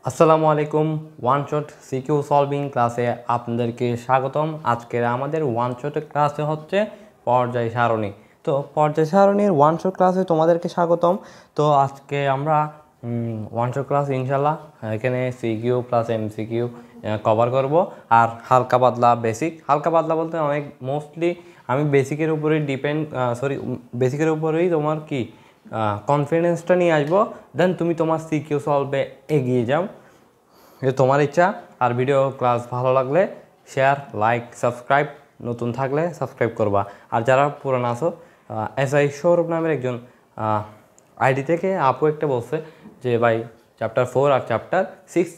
আসসালামু আলাইকুম one shot CQ solving ক্লাসে আপনাদেরকে স্বাগতম। আজকের আমাদের ওয়ান শটের ক্লাসে হচ্ছে পর্যায় সারণী। তো পর্যায় সারণীর ওয়ান শট ক্লাসে তোমাদেরকে স্বাগতম। তো আজকে আমরা ওয়ান শট ক্লাস ইনশাল্লাহ এখানে সিকিউ প্লাস এমসিকিউ কভার করব আর হালকা পাতলা বেসিক। হালকা পাতলা বলতে অনেক মোস্টলি আমি বেসিকের উপরেই বেসিকের উপরেই তোমার কি কনফিডেন্সটা নিয়ে আসবো, দেন তুমি তোমার সিকিউ সলভে এগিয়ে যাও, এটা তোমার ইচ্ছা। আর ভিডিও ক্লাস ভালো লাগলে শেয়ার, লাইক, সাবস্ক্রাইব, নতুন থাকলে সাবস্ক্রাইব করবা। আর যারা পুরানো আছো, SI সৌরভ নামের একজন আইডি থেকে আপু একটা বলছে যে ভাই চ্যাপ্টার 4 আর চ্যাপ্টার 6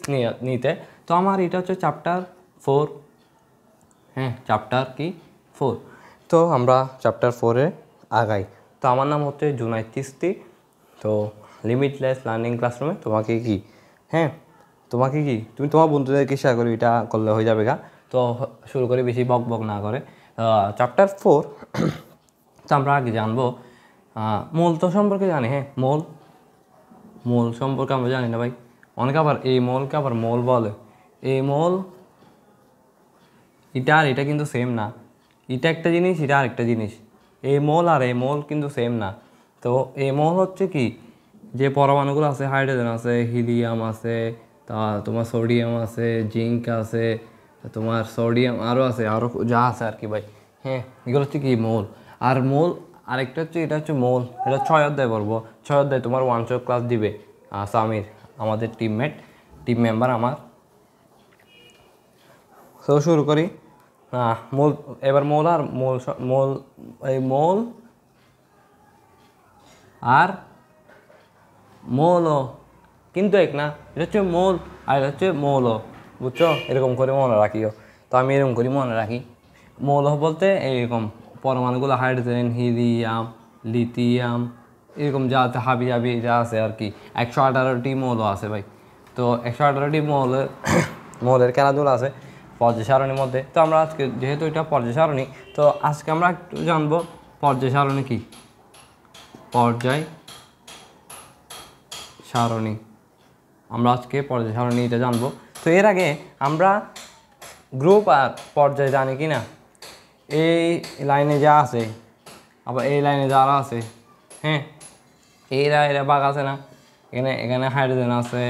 নিতে। তো আমার এটা হচ্ছে চ্যাপ্টার 4, চ্যাপ্টার 4। তো আমরা চ্যাপ্টার 4-এ আগাই। তো আমার নাম হচ্ছে জুনাইদ চিস্তি। তো লিমিটলেস লার্নিং ক্লাসরুমে তোমাকে তুমি তোমার বন্ধুদেরকে শেয়ার করো, এটা করলে হয়ে যাবে গা। তো শুরু করি বেশি বক বক না করে। চ্যাপ্টার 4 তো আমরা আগে জানবো মূল তো সম্পর্কে জানি। মূল সম্পর্কে আমরা জানি না ভাই। অনেকে আবার এই মূলকে আবার মূল বলে। এই মূল এটা আর এটা কিন্তু সেম না। এটা একটা জিনিস, এটা আর একটা জিনিস। এই মূল আর এই মূল কিন্তু সেম না। তো এই মূল হচ্ছে কি, যে পরমাণুগুলো আছে, হাইড্রোজেন আছে, হিলিয়াম আছে, তা তোমার সোডিয়াম আছে, জিঙ্ক আছে, তোমার সোডিয়াম আরও আছে, আরও যা আছে আর কি ভাই। এগুলো হচ্ছে কি মূল। আর মূল আরেকটা হচ্ছে, এটা হচ্ছে মূল। এটা 6 অধ্যায় পড়বো। 6 অধ্যায় তোমার ওয়ান শট ক্লাস দিবে সামির, আমাদের টিম মেম্বার আমার। তো শুরু করি। মূল এবার মূল আর মূল আর মৌল কিন্তু এক না। এটা হচ্ছে মূল আর এটা হচ্ছে মৌল, বুঝছো? এরকম করে মনে রাখিও। তো আমি এরকম করি মনে রাখি। মৌল বলতে এইরকম পরমাণুগুলো হাইড্রোজেন, হিলিয়াম, লিথিয়াম, এরকম যা আছে হাবি হাবি যা আছে আর কি। 118টি মৌল আছে ভাই। তো 118টি মৌলের খেলাধুলা আছে পর্যায় সারণীর মধ্যে। তো আমরা আজকে যেহেতু এটা পর্যায় সারণী, তো আজকে আমরা একটু জানবো পর্যায় সারণী কি। পর্যায় সারণী আমরা আজকে পর্যায় সারণী এটা জানবো। তো এর আগে আমরা গ্রুপ আর পর্যায় জানি কি না? এই লাইনে যা আছে, আবার এই লাইনে যারা আছে, এরা ভাগ আছে না? এখানে হাইড্রোজেন আছে,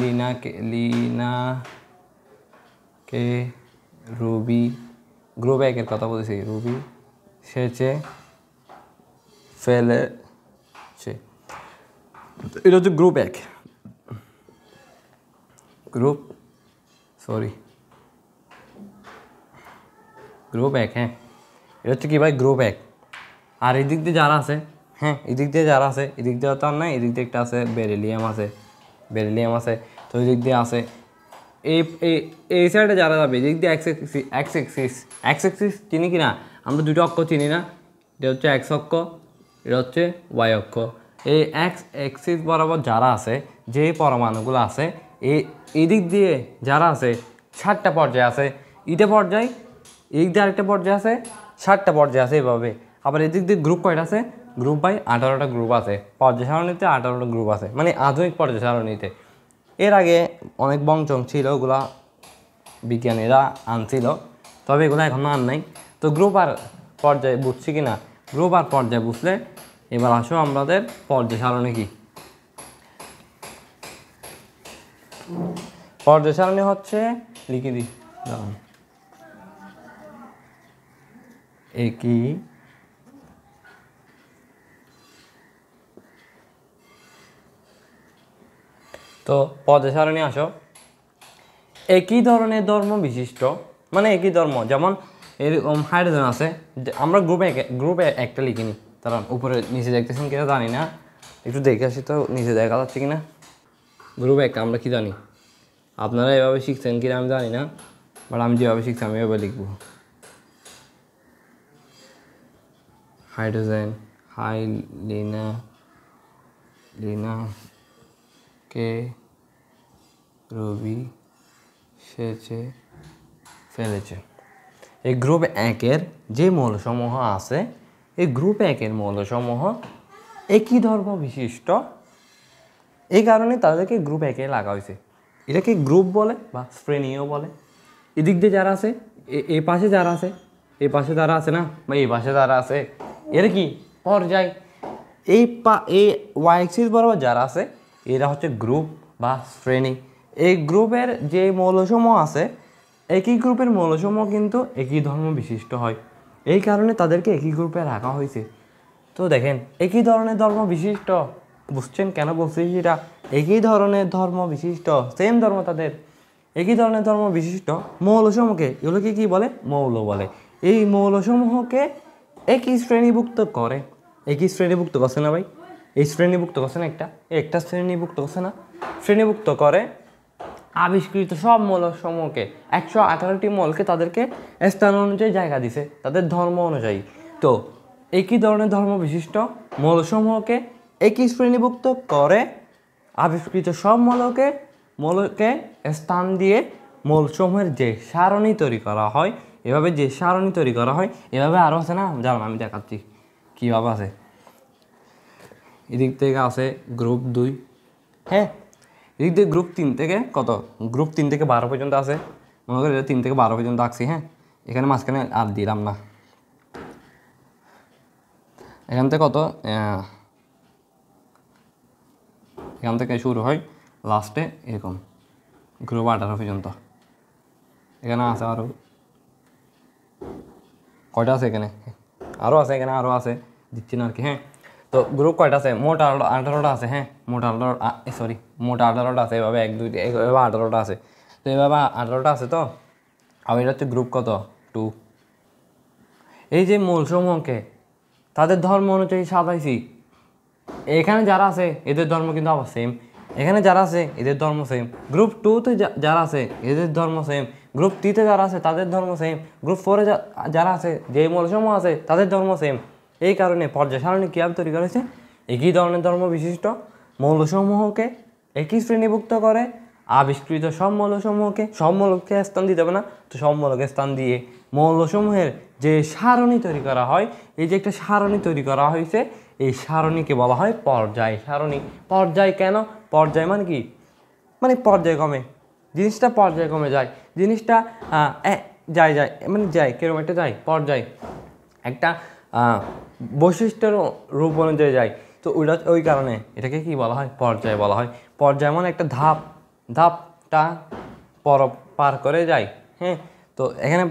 লিনা কে রুবি, গ্রুপ একের কথা বলছি, রুবি সেচে ফেলেছে। এটা হচ্ছে গ্রুপ 1। গ্রুপ 1, এটা হচ্ছে কি ভাই? গ্রুপ 1। আর এই দিক দিয়ে যারা আছে, এদিক দিয়ে তো আর নাই, এদিক দিয়ে একটা আছে বেরিলিয়াম আছে। তো ওই দিক দিয়ে আছে এই সাইডে যারা যাবে, এদিক দিয়ে এক্স এক্সিস চিনি কি না? আমরা দুটো অক্ষ চিনি না? এটা হচ্ছে এক্স অক্ষ, এটা হচ্ছে ওয়াই অক্ষ। এই এক্স এক্সিস বরাবর যারা আছে, যে পরমাণুগুলো আছে, এই দিক দিয়ে যারা আছে 7টা পর্যায় আছে। ইটা পর্যায়, এই দিক দিয়ে আরেকটা পর্যায় আছে, 7টা পর্যায় আছে এভাবে। আবার এদিক দিয়ে গ্রুপ কয়টা আছে? গ্রুপ বাই 18টা গ্রুপ আছে। পর্যায় সারণীতে 18টা গ্রুপ আছে, মানে আধুনিক পর্যায় সারণীতে। এর আগে অনেক বংচং ছিল, ওগুলা বিজ্ঞানীরা আনছিল, তবে এগুলো এখনও আন নাই। তো গ্রুপ আর পর্যায় বুঝছি কি না? গ্রুপ আর পর্যায় বুঝলে এবার আসো আমাদের পর্যায় সারণী কি। পর্যায় সারণী হচ্ছে, লিখে দিই একই তো পর্যায় সারণী আসো, একই ধরনের ধর্ম বিশিষ্ট, মানে একই ধর্ম, যেমন এরকম হাইড্রোজেন আছে। আমরা গ্রুপে একটা লিখিনি, তারা উপরে নিচে দেখতেছেন কিনা জানি না, একটু দেখে আসি তো নিচে দেখা যাচ্ছে কিনা। গ্রুপ 1 আমরা কি জানি, আপনারা এভাবে শিখছেন কিনা আমি জানি না, বাট আমি যেভাবে শিখছি আমি এভাবে লিখব। হাইড্রোজেন, লিনা কে রবি সেচে ফেলেছে। এই গ্রুপ 1-এর যে মৌলসমূহ আছে, এই গ্রুপ 1-এর মৌলসমূহ একই ধর্ম বিশিষ্ট এই কারণে তাদেরকে গ্রুপ একে লাগা হয়েছে। এটাকে গ্রুপ বলে বা শ্রেণীও বলে। এদিক দিয়ে যারা আছে, এই পাশে যারা আছে, এই পাশে যারা আছে না, বা এই পাশে যারা আছে, এর কি পর্যায়। এই ওয়াই অ্যাক্সিস বরাবর যারা আছে এরা হচ্ছে গ্রুপ বা শ্রেণী। এই গ্রুপের যে মৌলসমূহ আছে, একই গ্রুপের মৌলসমূহ কিন্তু একই ধর্ম বিশিষ্ট হয়। এই কারণে তাদেরকে একই গ্রুপে রাখা হয়েছে। তো দেখেন, একই ধরনের ধর্ম বিশিষ্ট, বুঝছেন কেন বলছি সেটা? একই ধরনের ধর্ম বিশিষ্ট, সেম ধর্ম তাদের, একই ধরনের ধর্ম বিশিষ্ট মৌলসমূহকে, এগুলোকে কি বলে? মৌল বলে। এই মৌলসমূহকে একই শ্রেণীভুক্ত করে। একই শ্রেণীভুক্ত করছে না ভাই? এই শ্রেণীভুক্ত করছে না, একটা শ্রেণীভুক্ত করছে না? শ্রেণীভুক্ত করে আবিষ্কৃত সব মৌলসমূহকে, 118টি মৌলকে তাদেরকে স্থান অনুযায়ী জায়গা দিছে তাদের ধর্ম অনুযায়ী। তো একই ধরনের ধর্ম বিশিষ্ট মৌলসমূহকে একই শ্রেণীভুক্ত করে আবিষ্কৃত সব মৌলকে স্থান দিয়ে মৌলসমূহের যে সারণী তৈরি করা হয়, এভাবে যে সারণী তৈরি করা হয়, এভাবে আরও আছে না, জানো আমি দেখাচ্ছি কীভাবে আছে। এদিক থেকে আছে গ্রুপ 2, হ্যাঁ। এদিক দিয়ে গ্রুপ 3 থেকে কত? গ্রুপ 3 থেকে 12 পর্যন্ত আছে। মনে করি 3 থেকে 12 পর্যন্ত আঁকছি, হ্যাঁ। এখানে মাঝখানে আর দিলাম না। এখান থেকে কত? এখান থেকে শুরু হয় লাস্টে এরকম গ্রুপ 18 পর্যন্ত। এখানে আছে আরও কয়টা আছে? এখানে আরও আছে, এখানে আরও আছে, দিচ্ছি না আর কি, হ্যাঁ। তো গ্রুপ কয়টা আছে? মোট 18টা আছে, হ্যাঁ। মোট 18টা আছে। এভাবে 1 2 এভাবে 18টা আছে। তো এভাবে 18টা আছে। তো আর এটা হচ্ছে গ্রুপ কত? 2। এই যে মূলসমূহকে তাদের ধর্ম অনুযায়ী সাজাইছি। এখানে যারা আছে এদের ধর্ম কিন্তু আবার সেম, এখানে যারা আছে এদের ধর্ম সেম। গ্রুপ 2তে যারা আছে এদের ধর্ম সেম, গ্রুপ 3তে যারা আছে তাদের ধর্ম সেম, গ্রুপ 4-এ যারা আছে, যে মৌলসমূহ আছে তাদের ধর্ম সেম। এই কারণে পর্যায় সারণী কীভাবে তৈরি করেছে? একই ধরনের ধর্ম বিশিষ্ট মৌলসমূহকে একই শ্রেণীভুক্ত করে আবিষ্কৃত সব মৌলকে স্থান দিতে হবে না, তো সব মৌলকে স্থান দিয়ে মৌলসমূহের যে সারণী তৈরি করা হয়, এই যে একটা সারণী তৈরি করা হয়েছে, এই সারণীকে বলা হয় পর্যায় সারণী। পর্যায় কেন? পর্যায় মানে কি? মানে পর্যায়ক্রমে জিনিসটা পর্যায়ক্রমে যায়, জিনিসটা যায় কিরকম একটা যায়, পর্যায় একটা বৈশিষ্ট্যের রূপ অনুযায়ী যায়। তো ওই কারণে এটাকে কি বলা হয়? পর্যায় বলা হয়। পর্যায় মানে একটা ধাপটা পার করে যায়, হ্যাঁ। তো এখানে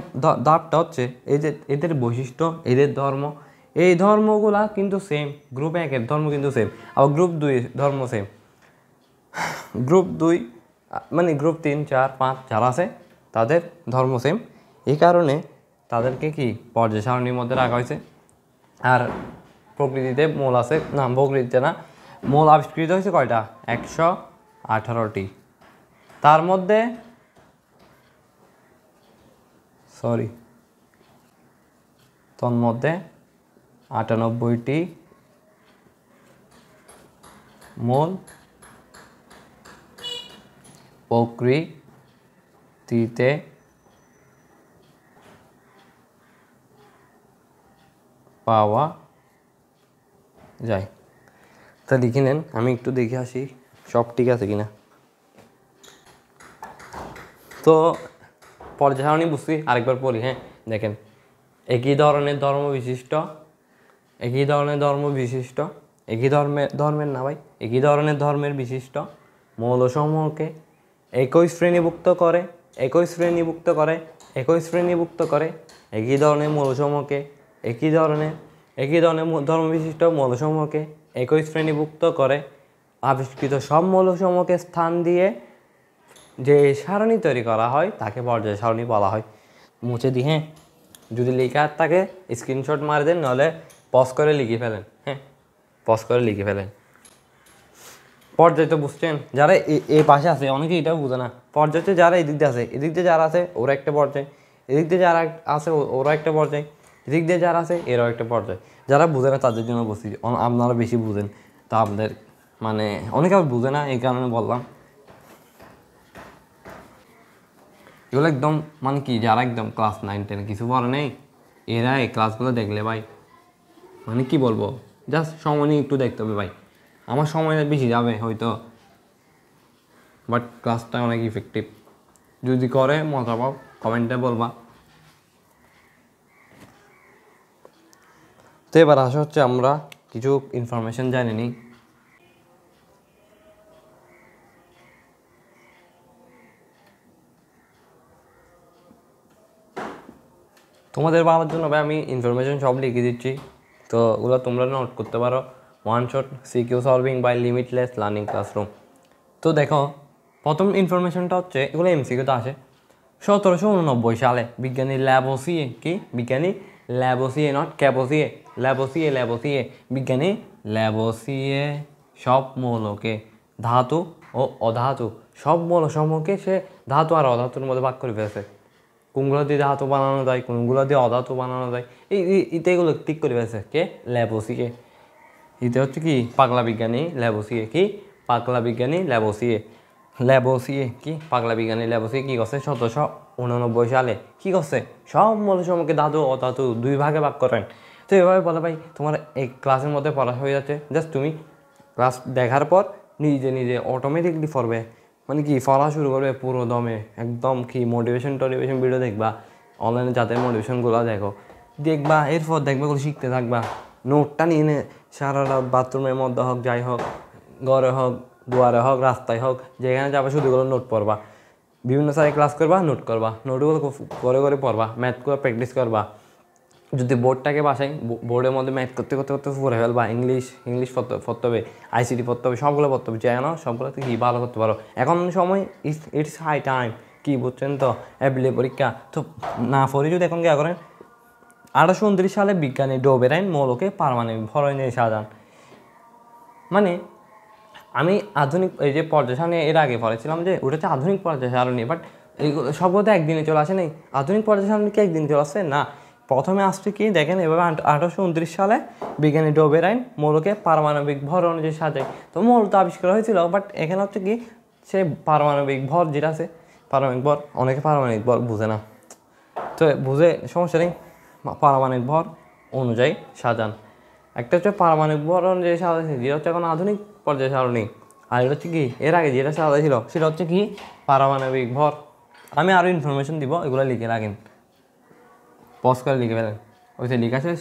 ধাপটা হচ্ছে এই যে এদের বৈশিষ্ট্য, এদের ধর্ম, এই ধর্মগুলা কিন্তু সেম। গ্রুপ 1-এর ধর্ম কিন্তু সেম, আবার গ্রুপ 2-এর ধর্ম সেম। গ্রুপ 2 মানে গ্রুপ 3 4 5 যারা আছে তাদের ধর্ম সেম। এই কারণে তাদেরকে কি পর্যায় সারণীর মধ্যে রাখা হয়েছে। আর প্রকৃতিতে মৌল আছে না, প্রকৃতিতে না, মৌল আবিষ্কৃত হয়েছে কয়টা? 118টি। তার মধ্যে তন্মধ্যে 98টি মৌল প্রকৃতিতে পাওয়া যায়। তা লিখে নেন, আমি একটু দেখে আসি সব ঠিক আছে কিনা। তো পর্যায় সারণী বুঝছি, আরেকবার পড়ি, হ্যাঁ। দেখেন, একই ধরনের ধর্ম বিশিষ্ট একই ধর্মের না ভাই, একই ধরনের ধর্মের বিশিষ্ট মৌলসমূহকে একই শ্রেণীভুক্ত করে একই ধরনের মৌলসমূহকে একই ধরনের ধর্ম বিশিষ্ট মৌলসমূহকে একই শ্রেণীভুক্ত করে আবিষ্কৃত সব মৌলসমূহকে স্থান দিয়ে যে সারণী তৈরি করা হয় তাকে পর্যায় সারণী বলা হয়। মুছে দিই, হ্যাঁ। যদি লেখা থাকে স্ক্রিনশট মারে দেন, নাহলে পজ করে লিখে ফেলেন, হ্যাঁ। পজ করে লিখে ফেলেন। পর্যায় তো বুঝছেন, যারা এই পাশে আছে অনেকে এটাও বুঝে না। পর্যায়তে যারা এদিক দিয়ে যারা আছে ওরা একটা পর্যায়, এদিক দিয়ে যারা আছে ওরা একটা পর্যায়, এদিক দিয়ে যারা আছে এরাও একটা পর্যায়। যারা বুঝে না তাদের জন্য বলছি, আপনারা বেশি বুঝেন, তা আপনাদের মানে অনেকে আবার বুঝে না, এই কারণে বললাম। এগুলো একদম মানে কি, যারা একদম ক্লাস 9 10 কিছু পড়ে নেই, এরা এই ক্লাসগুলো দেখলে ভাই মানে কি বলবো, জাস্ট সময় নিয়ে একটু দেখতে হবে ভাই। আমার সময় বেশি যাবে হয়তো, বাট ক্লাসটা অনেক ইফেক্টিভ। যদি করে মজা পাও, কমেন্টে বলবা। তো এবার আসা হচ্ছে আমরা কিছু ইনফরমেশন জানি নিই। তোমাদের ভালোর জন্য ভাই আমি ইনফরমেশন সব লিখে দিচ্ছি, তো ওগুলো তোমরা নোট করতে পারো। One shot CQ solving by Limitless Learning classroom. তো দেখো, প্রথম ইনফরমেশনটা হচ্ছে, এগুলো এমসিকিউতে আসে। 1789 সালে বিজ্ঞানী ল্যাবোসিয়ে, কি বিজ্ঞানী ল্যাবোসিয়ে, নট ক্যাবোসিয়ে, ল্যাবোসিয়ে বিজ্ঞানী ল্যাবোসিয়ে সব মৌলকে, ধাতু ও অধাতু সব মৌলসমূহকে সে ধাতু আর অধাতুর মধ্যে ভাগ করে ফেলেছে। কোনগুলো দিয়ে ধাতু বানানো যায়, কোনগুলো দিয়ে অধাতু বানানো যায়, ইতে এগুলো ঠিক করে ফেলেছে কে? ল্যাবোসিয়ে। ইতে হচ্ছে কি পাগলা বিজ্ঞানী ল্যাবোসিয়ে, কি পাগলা বিজ্ঞানী ল্যাবোসিয়ে কি পাগলা বিজ্ঞানী ল্যাবোসিয়ে কী করছে 1789 সালে কী করছে? সব মৌলসমূহকে ধাতু অধাতু 2 ভাগে ভাগ করেন। তো এভাবে বলে ভাই তোমার এই ক্লাসের মধ্যে পড়া হয়ে যাচ্ছে, জাস্ট তুমি ক্লাস দেখার পর নিজে নিজে অটোমেটিকলি পড়বে, মানে কি পড়া শুরু করবে পুরো দমে একদম। কি মোটিভেশন ভিডিও দেখবা, অনলাইনে যাদের মোটিভেশনগুলো দেখবা, এরপর দেখবে ওগুলো শিখতে থাকবা। নোটটা নিয়ে নে সারা রাত, বাথরুমের মধ্যে হোক, যাই হোক, ঘরে হোক, দুয়ারে হোক, রাস্তায় হোক, যেখানে যাবে শুধুগুলো নোট পড়বা। বিভিন্ন স্যারে ক্লাস করবা, নোট করবা, নোটগুলো করে করে পড়বা, ম্যাথগুলো প্র্যাকটিস করবা। যদি বোর্ডটাকে বাসায়, বোর্ডের মধ্যে ম্যাথ করতে করতে করতে পড়ে ফেলবা, ইংলিশ পড়তে হবে, আইসিটি পড়তে হবে, সবগুলো পড়তে হবে, যেন সবগুলোতে কি ভালো করতে পারো। এখন সময় ইটস হাই টাইম, কি বুঝছেন তো, অ্যাপ্লাই পরীক্ষা তো না পড়ে যদি এখন কী করেন। 1829 সালে বিজ্ঞানী ডোবেরাইন মৌলকে পারমাণবিক ভর নিয়ে সাজান। মানে আমি আধুনিক এই যে পর্যায় সারণী এর আগে পড়েছিলাম যে ওটা হচ্ছে আধুনিক পর্যায় সারণী, বাট এইগুলো সবগুলো তো একদিনে চলে আসে নাই। আধুনিক পর্যায় সারণী কি একদিন চলে আসছে না, প্রথমে আসছে কি দেখেন এভাবে 1829 সালে বিজ্ঞানী ডোবেরাইন মৌলকে পারমাণবিক ভর অনুযায়ী সাজায়। তো মৌল তো আবিষ্কার হয়েছিল, বাট এখানে হচ্ছে কি সে পারমাণবিক ভর যেটা আছে, পারমাণবিক ভর, অনেকে পারমাণবিক ভর বুঝে না, তো বুঝে সমস্যা নেই, পারমাণবিক ভর অনুযায়ী সাজান। একটা হচ্ছে পারমাণবিক ভর অনুযায়ী সাজাইছে, যেটা হচ্ছে এখন আধুনিক পর্যায়ে সারণী। আর এটা হচ্ছে কি এর আগে যেটা সাজা ছিল সেটা হচ্ছে কি পারমাণবিক ভর। আমি আরও ইনফরমেশন দিব, এগুলো লিখে রাখেন, পজ করে লিখে ফেলেন, ওইটা লিখা শেষ।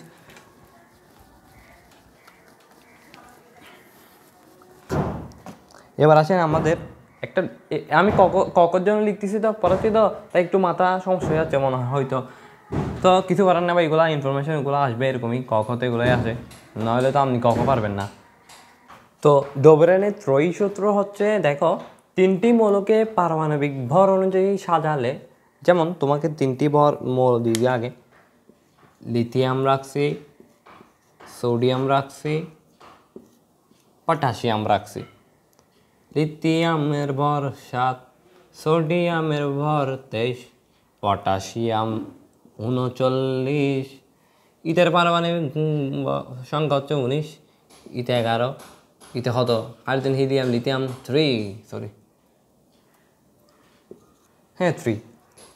এবার আসেন আমাদের একটা, আমি ককর জন্য লিখতেছি তো পড়াচ্ছি তো, তাই একটু মাথা সমস্যা হয়ে যাচ্ছে মনে হয় হয়তো। তো কিছু করার না ভাই, এগুলো ইনফরমেশন এগুলো আসবে এরকমই, কখতে এগুলোই আসে, নাহলে তো আপনি কক পারবেন না। তো ডোবেরাইনের ত্রয়ী সূত্র হচ্ছে, দেখো 3টি মৌলকে পারমাণবিক ভর অনুযায়ী সাজালে, যেমন তোমাকে 3টি মৌল দিয়ে আগে, লিথিয়াম রাখছি, সোডিয়াম রাখছি, পটাশিয়াম রাখছি। লিথিয়ামের ভর 7, সোডিয়ামের ভর 23, পটাশিয়াম 39, ইতের পারমাণবিক সংখ্যা হচ্ছে 19, ইতে 11, ইতে কত হাইড্রোজেন হিলিয়াম লিথিয়াম 3, হ্যাঁ 3।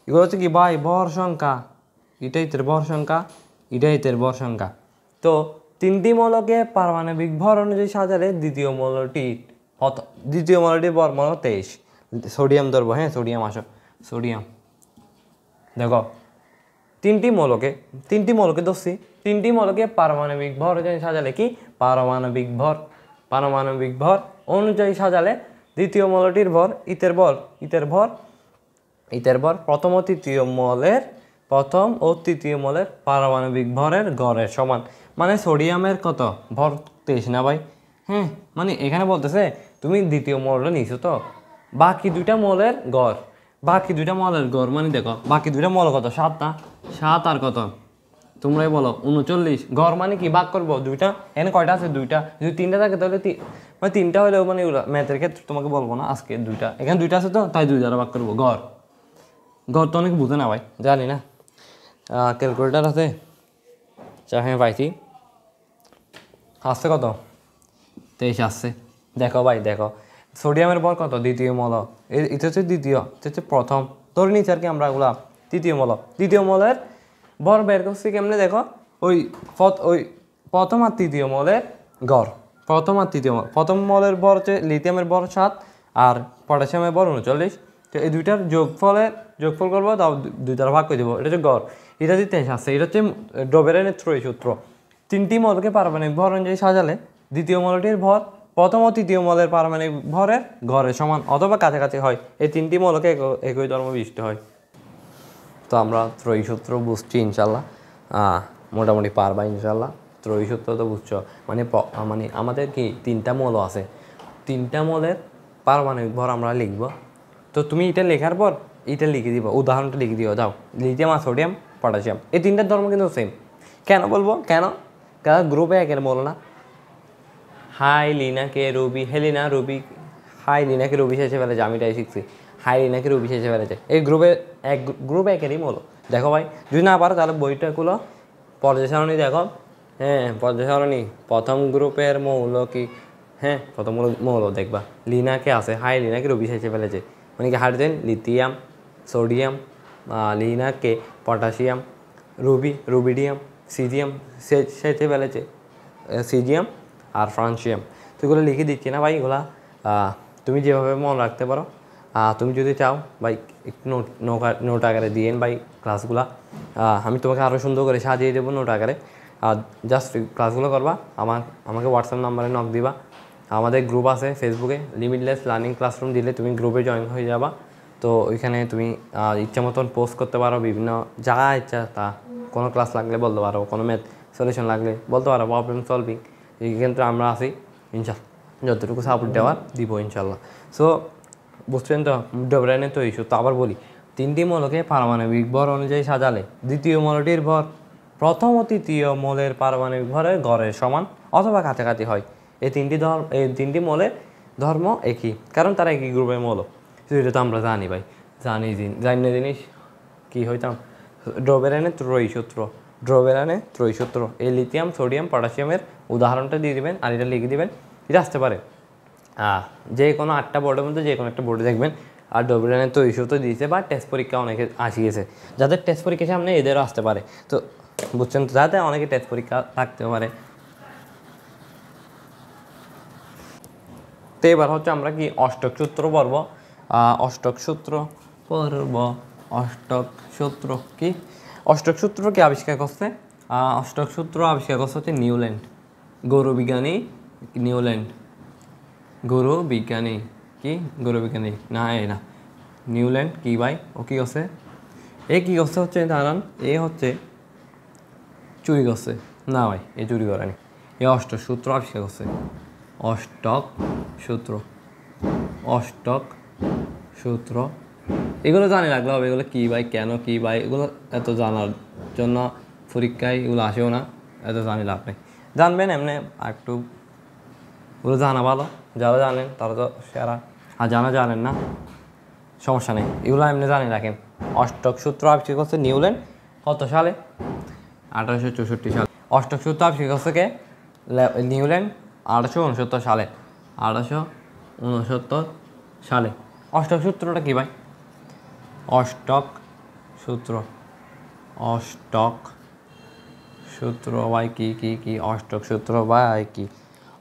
এগুলো হচ্ছে কি ভাই ভর সংখ্যা, এটা ইতের ভর সংখ্যা, এটা ইতের ভর সংখ্যা। তো 3টি মৌলকে পারমাণবিক ভর অনুযায়ী সাজালে দ্বিতীয় মৌলটির ভর মৌল 23। সোডিয়াম ধরবো, হ্যাঁ সোডিয়াম আসো, সোডিয়াম দেখো 3টি মৌলকে ধরছি, 3টি মৌলকে পারমাণবিক ভর অনুযায়ী সাজালে কি পারমাণবিক ভর অনুযায়ী সাজালে দ্বিতীয় মৌলটির ভর ইতের ভর প্রথম ও তৃতীয় মৌলের পারমাণবিক ভরের গড়ের সমান। মানে সোডিয়ামের কত ভর 23 না ভাই, হ্যাঁ মানে এখানে বলতেছে তুমি দ্বিতীয় মৌলটা নিছো, তো বাকি দুইটা মৌলের গড় মানে দেখো বাকি দুইটা মৌল কত 7 না, 7 আর কত তোমরাই বলো 39, গড় মানে কি ভাগ করবো দুইটা, এখানে কয়টা আছে 2টা, যদি 3টা থাকে তাহলে মানে 3টা হলেও মানে ম্যাথের ক্ষেত্রে তোমাকে বলবো না আজকে 2টা, এখানে 2টা আছে তো তাই 2 দ্বারা ভাগ করবো। গড় তো অনেক বুঝে না ভাই, জানি না, ক্যালকুলেটার আছে, হ্যাঁ পাইছি, আসছে কত 23 আসছে। দেখো ভাই দেখো সোডিয়ামের ভর কত, দ্বিতীয় মৌল, এটা হচ্ছে দ্বিতীয়, এটা হচ্ছে প্রথম, ধরে নিচ্ছি আর কি আমরা ওগুলা দ্বিতীয় মৌলের ভর বের করছি কেমনে, দেখো ওই প্রথম আর তৃতীয় মৌলের গড়, প্রথম মৌলের ভর হচ্ছে লিথিয়ামের ভর 7 আর পটাশিয়ামের ভর 39। তো এই দুইটার যোগফল করবো, তাও দুই দ্বারা ভাগ করে দেবো, এটা হচ্ছে গড়। এটা হচ্ছে 23 আসছে। এটা হচ্ছে ডোবেরেনের ত্রয়ী সূত্র। তিনটি মৌলকে পারমাণবিক ভর অনুযায়ী সাজালে দ্বিতীয় মৌলটির ভর প্রথম ও তৃতীয় মৌলের পারমাণবিক ভরের গড়ের সমান অথবা কাছাকাছি হয়। এই তিনটি মৌলকে একই ধর্ম বিশিষ্ট হয়। তো আমরা ত্রয়ী সূত্র বুঝছি ইনশাল্লাহ, মোটামুটি পারবা ইনশাল্লাহ। ত্রয়ী সূত্র তো বুঝছো, মানে আমাদের কি তিনটা মৌল আছে, তিনটা মৌলের পারমাণবিক ভর আমরা লিখব। তো তুমি এটা লেখার পর এটা লিখে দিব, উদাহরণটা লিখে দিও। যাও, লিথিয়াম আর সোডিয়াম পটাশিয়াম, এই তিনটার ধর্ম কিন্তু সেম। কেন বলবো কেন? কারণ গ্রুপে একের মৌল না। হাই লিনাকে রুবি, হেলিনা রুবি, হাই লিনাকে রুবি শেষে ফেলেছে, আমি এটাই শিখছি। হাই লিনাকে রুবি শেষে ফেলেছে, এই গ্রুপে একেরই মৌল। দেখো ভাই, যদি না পারো তাহলে বইটা খুলো, পর্যায় সারণী দেখো। হ্যাঁ, পর্যায় সারণী, প্রথম গ্রুপের মৌল কি? হ্যাঁ, প্রথম মৌল দেখবা লিনাকে আছে, হাই লিনাকে রুবি শেষে ফেলেছে, মানে কি হাইড্রোজেন, লিথিয়াম, সোডিয়াম, লিনাকে পটাশিয়াম, রুবিডিয়াম, সিজিয়াম শেষে ফেলেছে, সিজিয়াম আর ফ্রান্সিয়াম। তো এগুলো লিখে দিচ্ছি না ভাই, এগুলা তুমি যেভাবে মনে রাখতে পারো। তুমি যদি চাও ভাই একটু নোট আকারে দিয়েন ভাই ক্লাসগুলা, আমি তোমাকে আরও সুন্দর করে সাজিয়ে দেবো নোট আকারে। জাস্ট ক্লাসগুলো করবা, আমাকে হোয়াটসঅ্যাপ নাম্বারে নক দিবা। আমাদের গ্রুপ আছে ফেসবুকে, লিমিটলেস লার্নিং ক্লাসরুম দিলে তুমি গ্রুপে জয়েন হয়ে যাবা। তো ওইখানে তুমি ইচ্ছা মতন পোস্ট করতে পারো, বিভিন্ন যা ইচ্ছা তা, কোনো ক্লাস লাগলে বলতে পারো, কোনো ম্যাথ সলিউশন লাগলে বলতে পারো, প্রবলেম সলভিং, এই ক্ষেত্রে আমরা আছি ইনশাল্লাহ, যতটুকু সাপোর্ট দেওয়ার দিব ইনশাল্লাহ। সো বুঝছেন তো ডোবেরেনের তো ইস্যু। তো আবার বলি, তিনটি মৌলকে পারমাণবিক ভর অনুযায়ী সাজালে দ্বিতীয় মৌলটির ভর প্রথম ও তৃতীয় মৌলের পারমাণবিক ভরের গড়ের সমান অথবা কাছাকাছি হয়। এই তিনটি মৌলের ধর্ম একই, কারণ তারা একই গ্রুপের মৌল। এটা তো আমরা জানি ভাই, জানি জিনিস কী হইতাম, ডোবেরেনের ত্রয়ী সূত্র। এই লিথিয়াম, সোডিয়াম, পটাশিয়ামের উদাহরণটা দিয়ে দিবেন আর এটা লিখে দিবেন, এটা আসতে পারে যে কোনো 8টা বোর্ডের মধ্যে যে কোনো একটা বোর্ডে দেখবেন। আর ডোবেরেনের ত্রয়ী সূত্র দিয়েছে বা টেস্ট পরীক্ষা অনেকে আসিয়েছে, যাদের টেস্ট পরীক্ষার সামনে এদেরও আসতে পারে। তো বুঝছেন তো, যাতে অনেকে টেস্ট পরীক্ষা থাকতে পারে। তো এবার হচ্ছে আমরা কি অষ্টক সূত্র পড়ব। অষ্টক সূত্র কি আবিষ্কার করছে? অষ্টক সূত্র আবিষ্কার করছে হচ্ছে নিউল্যান্ড, গৌর বিজ্ঞানী নিউল্যান্ড কি ভাই, ও কি করছে? কি করছে হচ্ছে দাঁড়ান, হচ্ছে চুরি করছে না ভাই, চুরি করেনি। অষ্টক সূত্র আবিষ্কার করছে, অষ্টক সূত্র এগুলো জানি রাখলে হবে। এগুলো কী ভাই, কেন কী ভাই, এগুলো এত জানার জন্য পরীক্ষায় এগুলো আসেও না, এত জানি লাভ নেই। জানবেন এমনি একটু, এগুলো জানা ভালো। যারা জানেন তারা তো সেরা, আর যারা জানেন না সমস্যা নেই, এগুলো এমনি জানি রাখেন। অষ্টক সূত্র আবিষ্কার করছে নিউল্যান্ড কত সালে? 1864 সালে। অষ্টক সূত্র আবিষ্কার করছে কে? নিউল্যান্ড 1869 সালে। 1869 সালে। অষ্টক সূত্রটা কী ভাই? অষ্টক সূত্র ভাই কি অষ্টক সূত্র ভাই কি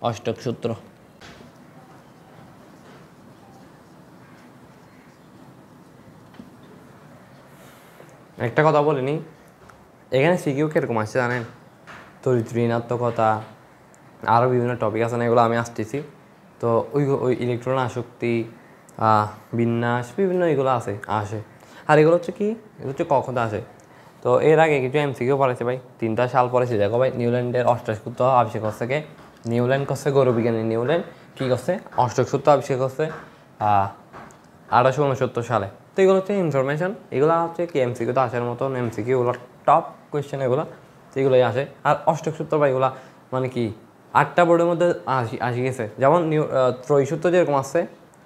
অষ্টক সূত্র? একটা কথা বলিনি, এখানে সিকিউ কীরকম আসছে জানেন? চরিত্র ঋণাত্মকতা, আরও বিভিন্ন টপিক আছে না, এগুলো আমি আসতেছি। তো ওই ইলেকট্রন আসক্তি, বিন্যাস, বিভিন্ন এগুলো আসে। আর এগুলো হচ্ছে কি, এগুলো হচ্ছে কখন আসে। তো এর আগে কিছু এমসিকিউ পড়েছে ভাই, 3টা সাল পড়েছে। দেখো ভাই, নিউল্যান্ডের অষ্টক সূত্র আবিষ্কার করছে কে? নিউল্যান্ড করছে, গৌরবিজ্ঞানী নিউল্যান্ড কী করছে? অষ্টক সূত্র আবিষ্কার করছে 1869 সালে। তো এগুলো হচ্ছে ইনফরমেশন, এগুলো হচ্ছে কি এমসিকিউ তো আসার মতন, এমসিকিউ এগুলো টপ কোয়েশ্চেন এগুলো, তো এগুলোই আসে। আর অষ্টক সূত্র বা এগুলো মানে কি 8টা বোর্ডের মধ্যে আসি গেছে। যেমন ত্রয়ী সূত্র যেরকম আসছে,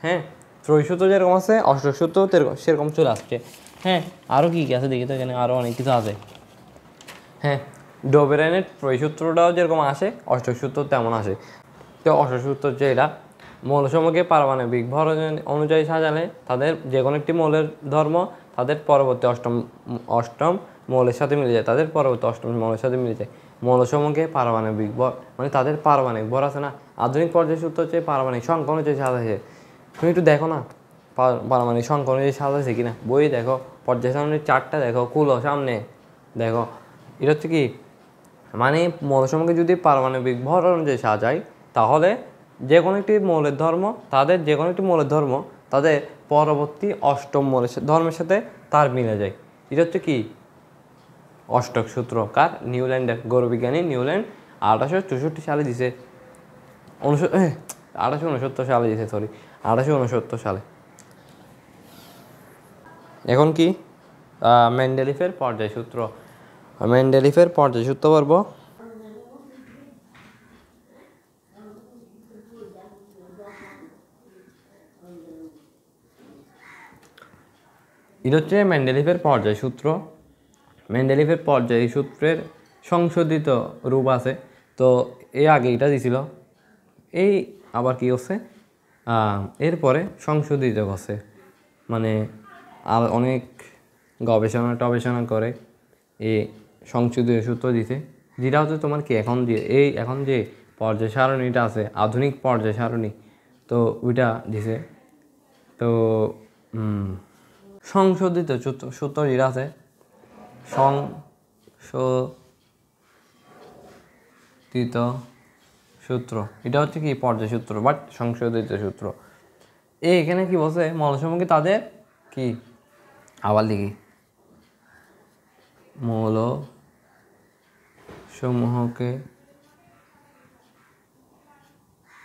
হ্যাঁ, ত্রয়ী সূত্র যেরকম আছে, অষ্টক সূত্র সেরকম চলে আসছে। হ্যাঁ, আরও কী আছে দেখি তো, এখানে আরও অনেক কিছু আছে। হ্যাঁ, ডোবেরেনের ত্রয়ী সূত্রটাও যেরকম আসে, অষ্টক সূত্র তেমন আসে। তো অষ্টক সূত্র যে এটা মৌলসমূহকে পারমাণবিক ভর অনুযায়ী সাজালে তাদের যে কোনো একটি মৌলের ধর্ম তাদের পরবর্তী অষ্টম মৌলের সাথে মিলে যায়, মৌলসমূহকে পারমাণবিক ভর মানে তাদের পারমাণবিক ভর আছে না। আধুনিক পর্যায় সূত্র হচ্ছে পারমাণবিক সংখ্যা অনুযায়ী সাজাইছে। তুমি একটু দেখো না, পারমাণবিক সংখ্যা অনুযায়ী সাজাইছে কিনা বই দেখো, পর্যায় সারণীর চারটা দেখো, খুলো সামনে দেখো। এটা হচ্ছে কি, মানে মৌলসমূহকে যদি পারমাণবিক ভর অনুযায়ী সাজাই তাহলে যে কোনো একটি মৌলের ধর্ম তাদের পরবর্তী অষ্টম মৌলের ধর্মের সাথে তার মিলে যায়। এটা হচ্ছে কি অষ্টক সূত্র, কার? নিউল্যান্ডের গৌরবিজ্ঞানী নিউল্যান্ড 1864 সালে দিছে, 1869 সালে দিছে, 1869 সালে। এখন কি মেন্ডেলিফের পর্যায় সূত্র, মেন্ডেলিফের পর্যায় সূত্র পর্ব। এটা হচ্ছে মেন্ডেলিফের পর্যায় সূত্র। মেন্ডেলিফের পর্যায় সূত্রের সংশোধিত রূপ আছে। তো এই আগে এটা দিছিল, এই আবার কি হচ্ছে এরপরে সংশোধিত করছে, মানে আর অনেক গবেষণা করে এই সংশোধিত সূত্র দিছে, যেটা হচ্ছে তোমার কি এখন যে পর্যায় সারণীটা আছে, আধুনিক পর্যায় সারণী, তো ওইটা দিছে। তো সংশোধিত সূত্র যেটা আছে, সংশোধিত সূত্র, এটা হচ্ছে কি পর্যায় সূত্র বাট সংশোধিত সূত্র। এখানে কি বলছে, মৌলসমূহকে তাদের কি, আবার লিখি, মৌলসমূহকে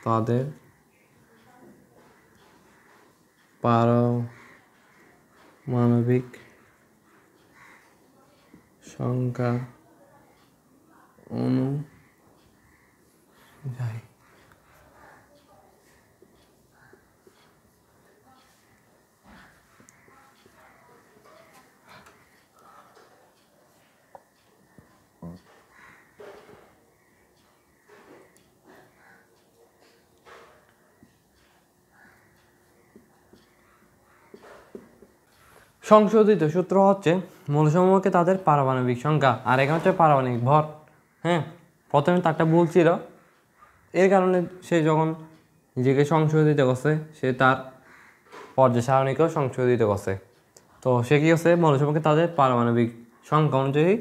তাদের পারমাণবিক সংখ্যা অনুযায়ী সংশোধিত সূত্র হচ্ছে মৌলসমূহকে তাদের পারমাণবিক সংখ্যা, আর এখানে হচ্ছে পারমাণবিক ভর। হ্যাঁ, প্রথমে তারটা ভুল ছিল, এর কারণে সে যখন নিজেকে সংশোধিত করছে, সে তার পর্যায় সারণীকেও সংশোধিত করছে। তো সে কী করছে, মৌলসমূহকে তাদের পারমাণবিক সংখ্যা অনুযায়ী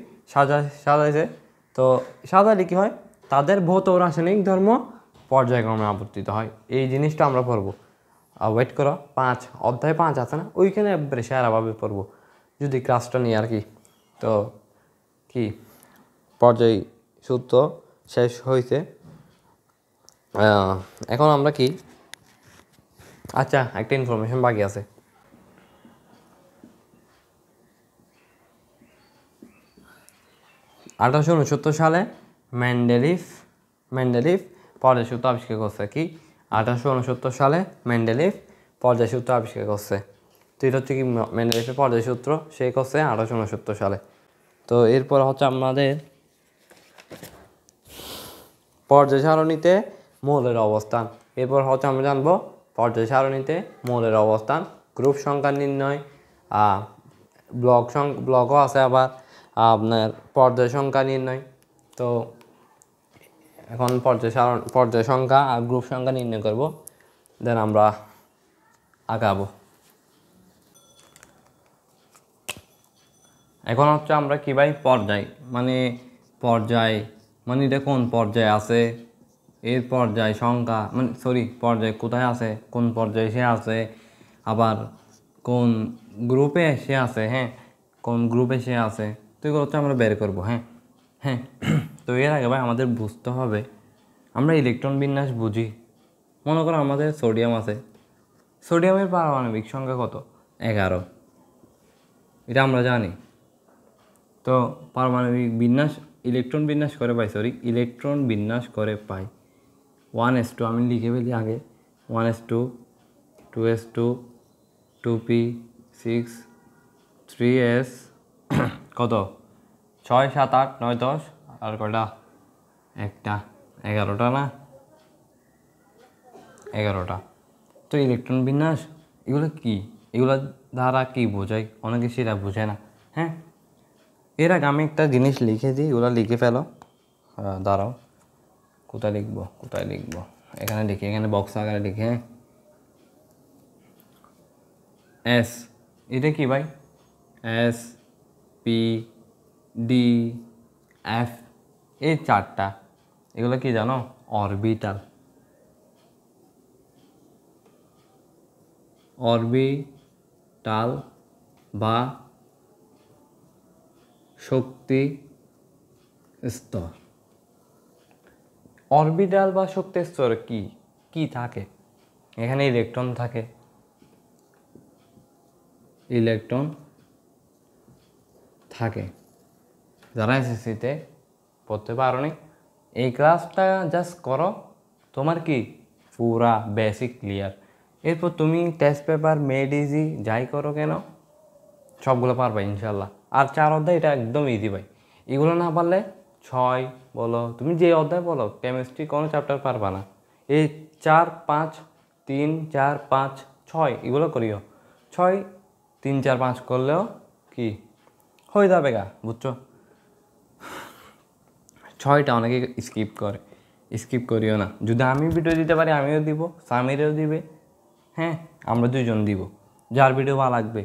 সাজাইছে। তো সাজাইলে কী হয়, তাদের ভৌত ও রাসায়নিক ধর্ম পর্যায়ক্রমে আবর্তিত হয়। এই জিনিসটা আমরা পড়বো, ওয়েট করো, অধ্যায় 5 আছে না, ওইখানে একবারে সেরাভাবে পড়বো যদি ক্লাসটা নিয়ে আর কি। তো কি পর্যায় সূত্র শেষ হয়েছে। এখন আমরা কি, আচ্ছা একটা ইনফরমেশন বাকি আছে। 1869 সালে মেন্ডেলিফ পর্যায় সূত্র আবিষ্কার করছে। কি 1869 সালে মেন্ডেলিফ পর্যায় সূত্র আবিষ্কার করছে। তো এটা হচ্ছে কি মেন্ডেলিফের পর্যায় সূত্র সে করছে 1869 সালে। তো এরপর হচ্ছে আমাদের পর্যায় সারণীতে মৌলের অবস্থান। এরপর হচ্ছে আমরা জানবো পর্যায় সারণীতে মৌলের অবস্থান, গ্রুপ সংখ্যা নির্ণয়, ব্লকও আছে আবার আপনার পর্যায় সংখ্যা নির্ণয়। তো এখন পর্যায় সংখ্যা আর গ্রুপ সংখ্যা নির্ণয় করব, দেন আমরা আগাবো। এখন হচ্ছে আমরা কি ভাই, পর্যায় মানে এটা কোন পর্যায়ে আছে, এর পর্যায় সংখ্যা পর্যায় কোথায় আছে, কোন পর্যায়ে সে আছে, আবার কোন গ্রুপে সে আছে। হ্যাঁ, কোন গ্রুপে সে আছে, তো এগুলো হচ্ছে আমরা বের করবো। হ্যাঁ তো এর আগে ভাই আমাদের বুঝতে হবে, আমরা ইলেকট্রন বিন্যাস বুঝি। মনে করো আমাদের সোডিয়াম আছে, সোডিয়ামের পারমাণবিক সংখ্যা কত? 11, এটা আমরা জানি। তো পারমাণবিক বিন্যাস ইলেকট্রন বিন্যাস করে পাই 1s2, আমি লিখে ফেলি আগে, 1s2, 2s2, 2p, 6, 3s, কত 6, 7, 8, 9, 10, আর কয়টা, একটা, 11টা না, 11টা। তো ইলেকট্রন বিন্যাস এগুলো দ্বারা কি বোঝায়, অনেকে সেটা বোঝে না। হ্যাঁ, এর আগে আমি একটা জিনিস লিখে দিই, ওগুলো লিখে ফেলো। দাঁড়াও, কোথায় লিখবো, এখানে লিখি, এখানে বক্স আকারে লিখে। এস, এটা কি ভাই? এস, পি, ডি, এফ, এই চারটা, এগুলো কি জানো? অরবিটাল। অরবিটাল বা শক্তি স্তর। অরবিটাল বা শক্তি স্তর কি কি থাকে? এখানে ইলেকট্রন থাকে, ইলেকট্রন থাকে। যারা এসএসসিতে পড়তে পারোনি, এই ক্লাসটা জাস্ট করো, তোমার কি পুরা বেসিক ক্লিয়ার। এরপর তুমি টেস্ট পেপার, মেড ইজি যাই করো কেন, সবগুলো পারবে ইনশাল্লাহ। আর 4 অধ্যায় এটা একদম ইজি ভাই। এগুলো না পারলে 6 বলো, তুমি যে অধ্যায় বলো, কেমিস্ট্রি কোনো চ্যাপ্টার পারবা না। এই 4, 5, 3, 4, 5, 6 এগুলো করিও। 6, 3, 4, 5 করলেও কি হয়ে যাবে গা, বুঝছো? 6টা অনেকে স্কিপ করে, স্কিপ করিও না। যদি আমি ভিডিও দিতে পারি আমিও দিব, সামিরেও দিবে, হ্যাঁ আমরা দুজন দিব। যার ভিডিও ভালো লাগবে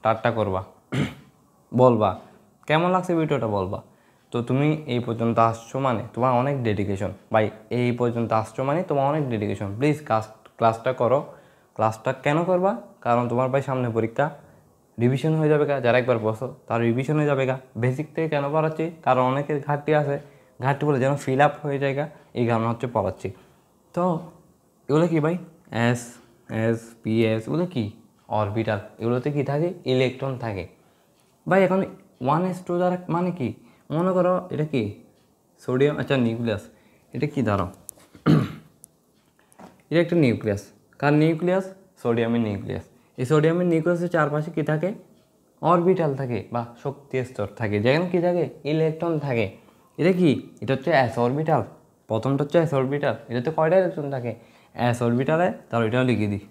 তারটা করবা, বলবা কেমন লাগছে ভিডিওটা বলবা। তো তুমি এই পর্যন্ত আসছো মানে তোমার অনেক ডেডিকেশন ভাই। এই পর্যন্ত আসছো মানে তোমার অনেক ডেডিকেশন। প্লিজ ক্লাসটা করো। ক্লাসটা কেন করবা? কারণ তোমার ভাই সামনে পরীক্ষা, রিভিশন হয়ে যাবে গা। যারা একবার বসো তার রিভিশন হয়ে যাবে গা। বেসিক থেকে কেন পড়াচ্ছি? কারণ অনেকের ঘাটতি আছে, ঘাটতি বলে যেন ফিল আপ হয়ে যায় গা, এই কারণে হচ্ছে পড়াচ্ছি। তো এগুলো কি ভাই? এস, এস, পি, এস, এগুলো কি অরবিটাল। এগুলোতে কি থাকে? ইলেকট্রন থাকে ভাই। এখন 1s2 দ্বারা মানে কি? মনে করো এটা কি সোডিয়াম, আচ্ছা নিউক্লিয়াস, এটা কি ধরো এটা একটা নিউক্লিয়াস। কার নিউক্লিয়াস? সোডিয়ামের নিউক্লিয়াস। এই সোডিয়ামের নিউক্লিয়াসের চারপাশে কি থাকে? অরবিটাল থাকে বা শক্তি স্তর থাকে, যেখানে কি থাকে? ইলেকট্রন থাকে। এটা কি? এটা হচ্ছে এস অরবিটাল। প্রথমটা হচ্ছে এস অরবিটাল। এটাতে কয়টা ইলেকট্রন থাকে? এস অরবিটালে, তার ওইটাও লিখে দিই।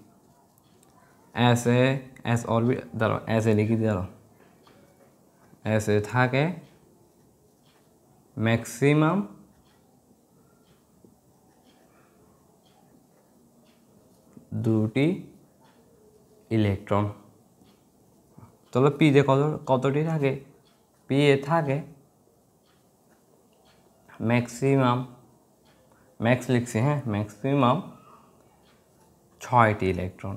এস অরবিটাল, ধরো এস এ লিখে দিই। ধরো এস এ থাকে ম্যাক্সিমাম 2টি ইলেকট্রন। তাহলে পিতে কতটি থাকে? পি এ থাকে ম্যাক্সিমাম, ম্যাক্স লিখছি, হ্যাঁ ম্যাক্সিমাম 6টি ইলেকট্রন,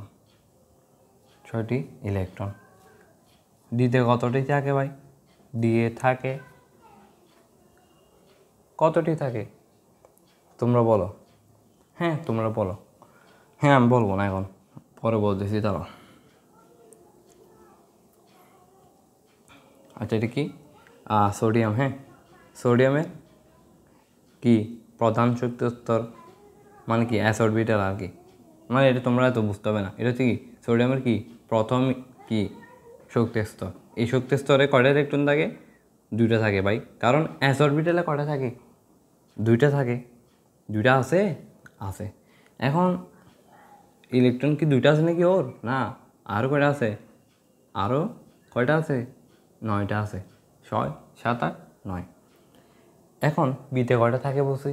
6টি ইলেকট্রন। ডিতে কতটি থাকে ভাই? ডি এ থাকে কতটি থাকে? তোমরা বলো, হ্যাঁ তোমরা বলো। হ্যাঁ আমি বলবো না এখন, পরে বলতেছি, দাঁড়াও। আচ্ছা এটা কি? সোডিয়াম, হ্যাঁ সোডিয়ামের কি প্রধান শক্তি স্তর মানে কি? অ্যাস অরবিটাল আর কি। মানে এটা তোমরা তো বুঝতে হবে না। এটা হচ্ছে কি সোডিয়ামের কি প্রথম কি শক্তি স্তর। এই শক্তি স্তরে কয়টা ইলেকট্রন থাকে? 2টা থাকে ভাই। কারণ অ্যাস অরবিটালে কয়টা থাকে? 2টা থাকে। 2টা আছে, আছে। এখন ইলেকট্রন কি 2টা আছে নাকি ওর? না, আরও কয়টা আছে? আরও কয়টা আছে? 9টা আছে। 6, 7, 8, 9। এখন বিতে কয়টা থাকে বলছি?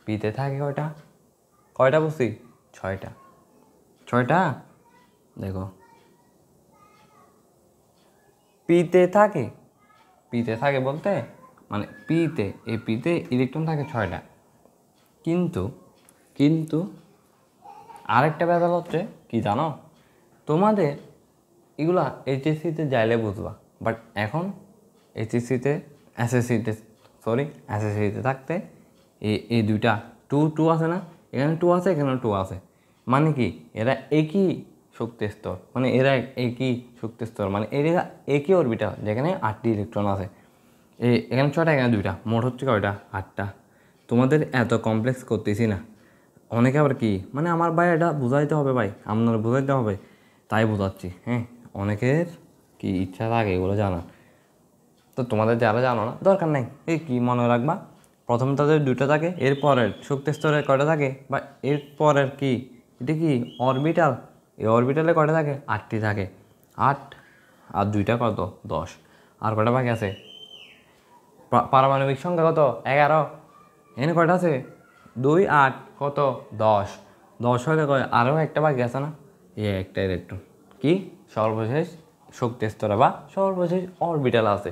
বিতে থাকে কয়টা? কয়টা বলছি? 6টা। 6টা দেখো, পিতে থাকে, পিতে থাকে বলতে মানে পিতে, এই পিতে ইলেকট্রন থাকে 6টা। কিন্তু কিন্তু আরেকটা ব্যাপার হচ্ছে কি জানো? তোমাদের এগুলা এইচএসসিতে যাইলে বুঝবা, বাট এখন এইচএসসিতে, এসএসসিতে, সরি এসএসসিতে থাকতে এই 2টা 2 আছে না? এখানে 2 আছে, এখানে 2 আছে। মানে কি এরা একই শক্তি স্তর, মানে এরা একই শক্তি স্তর, মানে এরা একই অরবিটাল, যেখানে 8টি ইলেকট্রন আছে। এখানে 6টা, এখানে 2টা, মোট হচ্ছে কয়টা? 8টা। তোমাদের এত কমপ্লেক্স করতেছি না। অনেকে আবার কি মানে আমার ভাই এটা বুঝাইতে হবে ভাই, আপনারা বুঝাইতে হবে, তাই বোঝাচ্ছি। হ্যাঁ অনেকের কি ইচ্ছা থাকে এগুলো জানার, তো তোমাদের যারা জানো না দরকার নাই। এই কি মনে রাখবা, প্রথম তাদের 2টা থাকে, এরপরের শক্তি স্তরে কয়টা থাকে বা এরপরের কি এটা কি অরবিটাল, এই অরবিটালে কয়টা থাকে? 8টি থাকে। 8 আর 2টা কত? 10। আর কয়টা বাকি আছে? পারমাণবিক সংখ্যা কত? 11। এখানে কয়টা আছে? 2, 8 কত? 10। 10 হলে কয় আরও একটা বাকি আছে না? এই একটা ইলেকট্রন। কি সর্বশেষ শক্তি স্তরে বা সর্বশেষ অরবিটাল আছে।